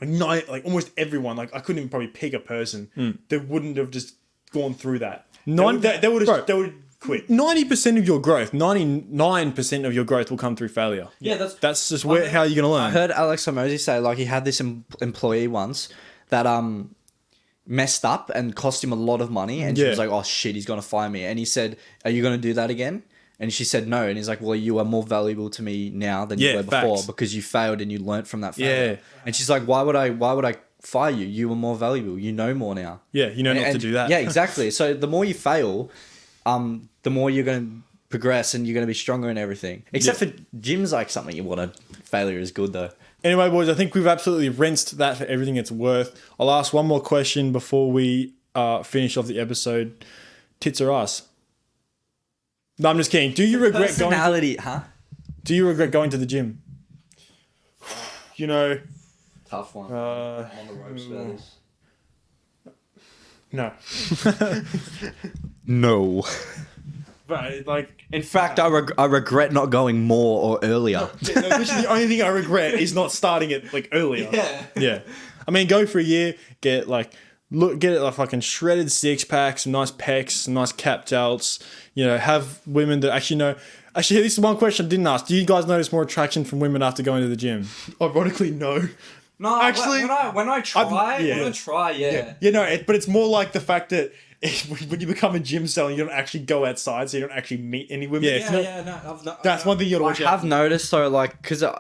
like almost everyone, like I couldn't even probably pick a person that wouldn't have just gone through that. They would quit. 90% of your growth, 99% of your growth will come through failure. Yeah, That's just how you're gonna learn. I heard Alex Hormozi say like he had this employee once that messed up and cost him a lot of money, and she was like, "Oh shit, he's gonna fire me." And he said, "Are you gonna do that again?" And she said no, and he's like, "Well, you are more valuable to me now than you were before facts. because you failed and you learnt from that failure." Yeah. And she's like, "Why would I fire you? You were more valuable. You know more now." Yeah, you know not to And- do that. Yeah, exactly. So the more you fail, the more you're going to progress and you're going to be stronger and everything. Except for gym's like something you want to. Failure is good though. Anyway, boys, I think we've absolutely rinsed that for everything it's worth. I'll ask one more question before we finish off the episode. Tits or ass? No, I'm just kidding. Do you regret going? Personality, huh? Do you regret going to the gym? You know, Tough one. uh, I'm on the ropes about this. no. No. But like, In fact, I regret not going more or earlier. literally the only thing I regret is not starting it like earlier. Yeah. I mean, go for a year, get like fucking shredded six packs, some nice pecs, some nice cap delts. You know, have women that actually know. Actually, this is one question I didn't ask. Do you guys notice more attraction from women after going to the gym? Ironically, no. No, Actually, when I try, Yeah, no, but it's more like the fact that when you become a gym seller, you don't actually go outside, so you don't actually meet any women. Yeah, That's one thing you gotta I watch out. have noticed though, like, because I've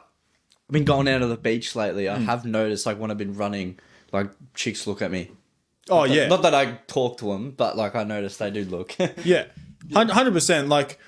been going out to the beach lately, I have noticed, like, when I've been running, like, chicks look at me. Oh, yeah. Not that I talk to them, but, like, I noticed they do look. Yeah. 100%. Like,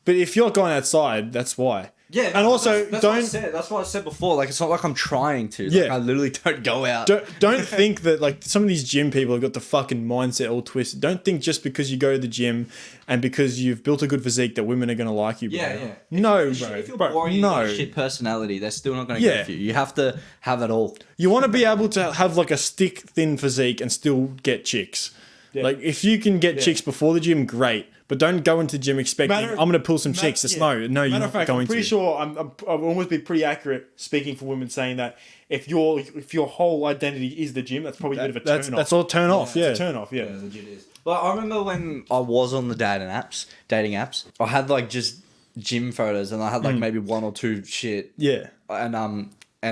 but if you're going outside, that's why. Yeah, And also, that's don't... That's what I said before. Like, it's not like I'm trying to. Like, Yeah. I literally don't go out. Don't think that like some of these gym people have got the fucking mindset all twisted. Don't think just because you go to the gym and because you've built a good physique that women are gonna like you, bro. Yeah. No, If you're boring, no. you got shit personality, they're still not going to Yeah. go for you. You have to have it all. You want to be able to have like a stick thin physique and still get chicks. Like if you can get chicks before the gym, great. But don't go into the gym expecting I'm going to pull some chicks. It's no, you're Matter not of fact, going I'm pretty to. sure I'll almost be pretty accurate speaking for women saying that if your whole identity is the gym, that's probably a bit of a turn off. That's all turn off. Yeah. It's a turn off. Yeah. Legit is. Like, I remember when I was on the dating apps, I had like just gym photos and I had like maybe one or two shit. Yeah. And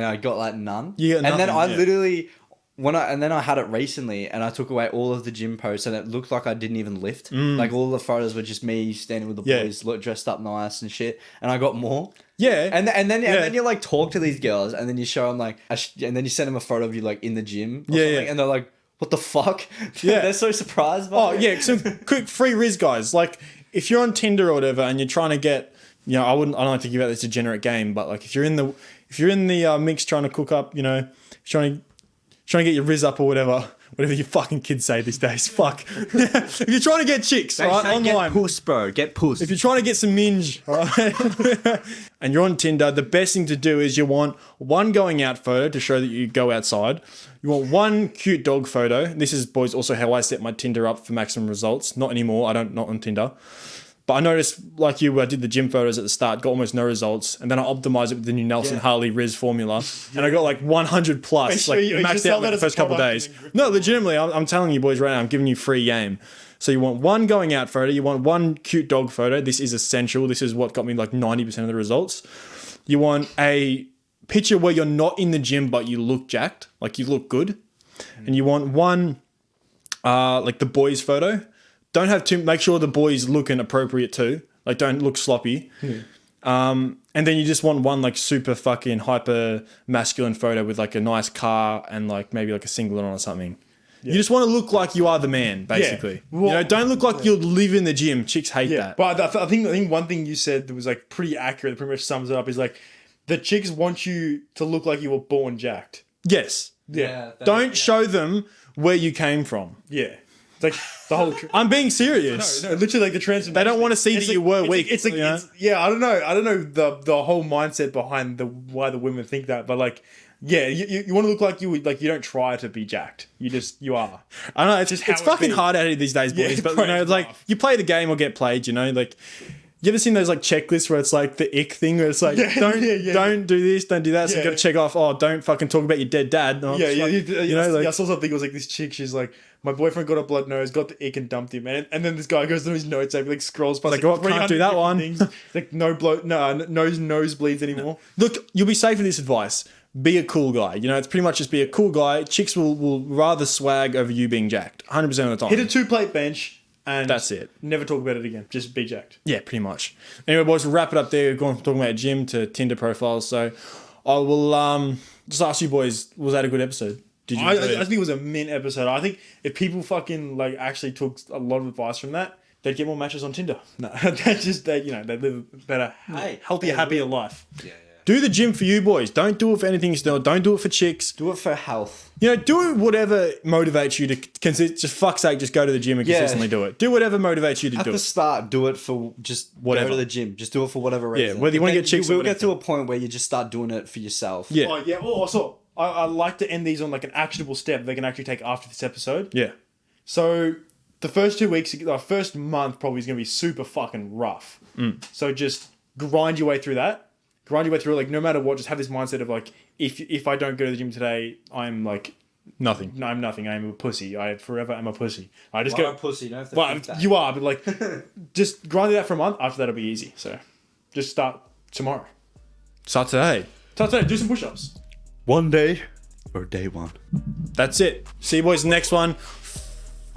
I got like none. You got and then nothing, I yeah. literally then I had it recently and I took away all of the gym posts and it looked like I didn't even lift. Like all the photos were just me standing with the Yeah. boys, dressed up nice and shit. And I got more. Yeah. And then you like talk to these girls and then you show them like and then you send them a photo of you like in the gym. Or something, and they're like, "What the fuck?" Yeah. They're so surprised. By Oh it. yeah, some quick free riz guys. Like if you're on Tinder or whatever and you're trying to get, you know, I don't like to give out this degenerate game, but like if you're in the mix trying to cook up, you know, trying to get your riz up or whatever you fucking kids say these days. Fuck. If you're trying to get chicks, They right, say online. Get puss, bro. Get puss. If you're trying to get some minge, all right, and you're on Tinder, the best thing to do is you want one going out photo to show that you go outside. You want one cute dog photo. This is, boys, also how I set my Tinder up for maximum results. Not anymore. Not on Tinder. But I noticed, like you, I did the gym photos at the start, got almost no results, and then I optimized it with the new Nelson Harley Riz formula, and I got like 100 plus, Make sure you maxed sell out that like the as a first couple of product days. No, legitimately, I'm telling you boys right now, I'm giving you free game. So you want one going out photo, you want one cute dog photo. This is essential. This is what got me like 90% of the results. You want a picture where you're not in the gym but you look jacked, like you look good. And you want one like the boys photo. Don't have to make sure the boys looking appropriate too. Like don't look sloppy. And then you just want one like super fucking hyper masculine photo with like a nice car and like maybe like a singlet on or something. You just want to look like you are the man, basically. Well, don't look like you live in the gym. Chicks hate that. But I think one thing you said that was like pretty accurate, that pretty much sums it up, is like the chicks want you to look like you were born jacked. Yes. Yeah. Don't show them where you came from. Yeah. It's like the whole. I'm being serious. No, literally like the transformation. They don't want to see that like, you were weak. It's like, I don't know the whole mindset behind why the women think that, but like, yeah, you want to look like you don't try to be jacked. You are. I know it's fucking hard out here these days, boys. Yeah, but it's like you play the game or get played. Like. You ever seen those like checklists where it's like the ick thing where it's like don't do this, don't do that. So you got to check off. Oh, don't fucking talk about your dead dad. No, I saw something. It was like this chick. She's like, my boyfriend got a blood nose, got the ick and dumped him, and then this guy goes through his notes app, like scrolls past like, oh, can't do that one. Things. Like no nosebleeds anymore. Look, you'll be safe with this advice. Be a cool guy. It's pretty much just be a cool guy. Chicks will rather swag over you being jacked 100% of the time. Hit a 2-plate bench. And that's it. Never talk about it again. Just be jacked. Yeah, pretty much. Anyway, boys, we'll wrap it up there. We're going from talking about gym to Tinder profiles. So I will just ask you boys, was that a good episode? Did you? I think it was a mint episode. I think if people fucking like actually took a lot of advice from that, they'd get more matches on Tinder. No, that's just they live a better, healthier, happier life. Yeah. Do the gym for you boys. Don't do it for anything still. Don't do it for chicks. Do it for health. Do whatever motivates you to just fuck's sake, just go to the gym and consistently do it. Do whatever motivates you to do it. At the start, do it for just whatever. Go to the gym. Just do it for whatever reason. Yeah, whether you want to get chicks or we'll get to a point where you just start doing it for yourself. Yeah. Oh, yeah. Also, I like to end these on like an actionable step they can actually take after this episode. Yeah. So the first 2 weeks, the first month probably is going to be super fucking rough. So just grind your way through that. Grind your way through, like, no matter what, just have this mindset of, like, if I don't go to the gym today, I'm, like... Nothing. No, I'm nothing. I'm a pussy. I forever am a pussy. I just go... go... a pussy, you don't have to well, think that. You are, but, like, just grind it out for a month. After that, it'll be easy. So, just start tomorrow. Start today. Do some push-ups. One day, or day one. That's it. See you boys next one.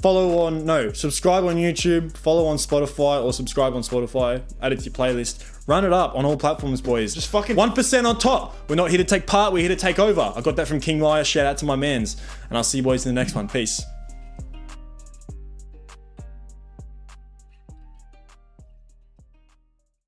Subscribe on YouTube, follow on Spotify, or subscribe on Spotify, add it to your playlist. Run it up on all platforms, boys. Just fucking 1% on top. We're not here to take part, we're here to take over. I got that from King Liar. Shout out to my mans. And I'll see you boys in the next one. Peace.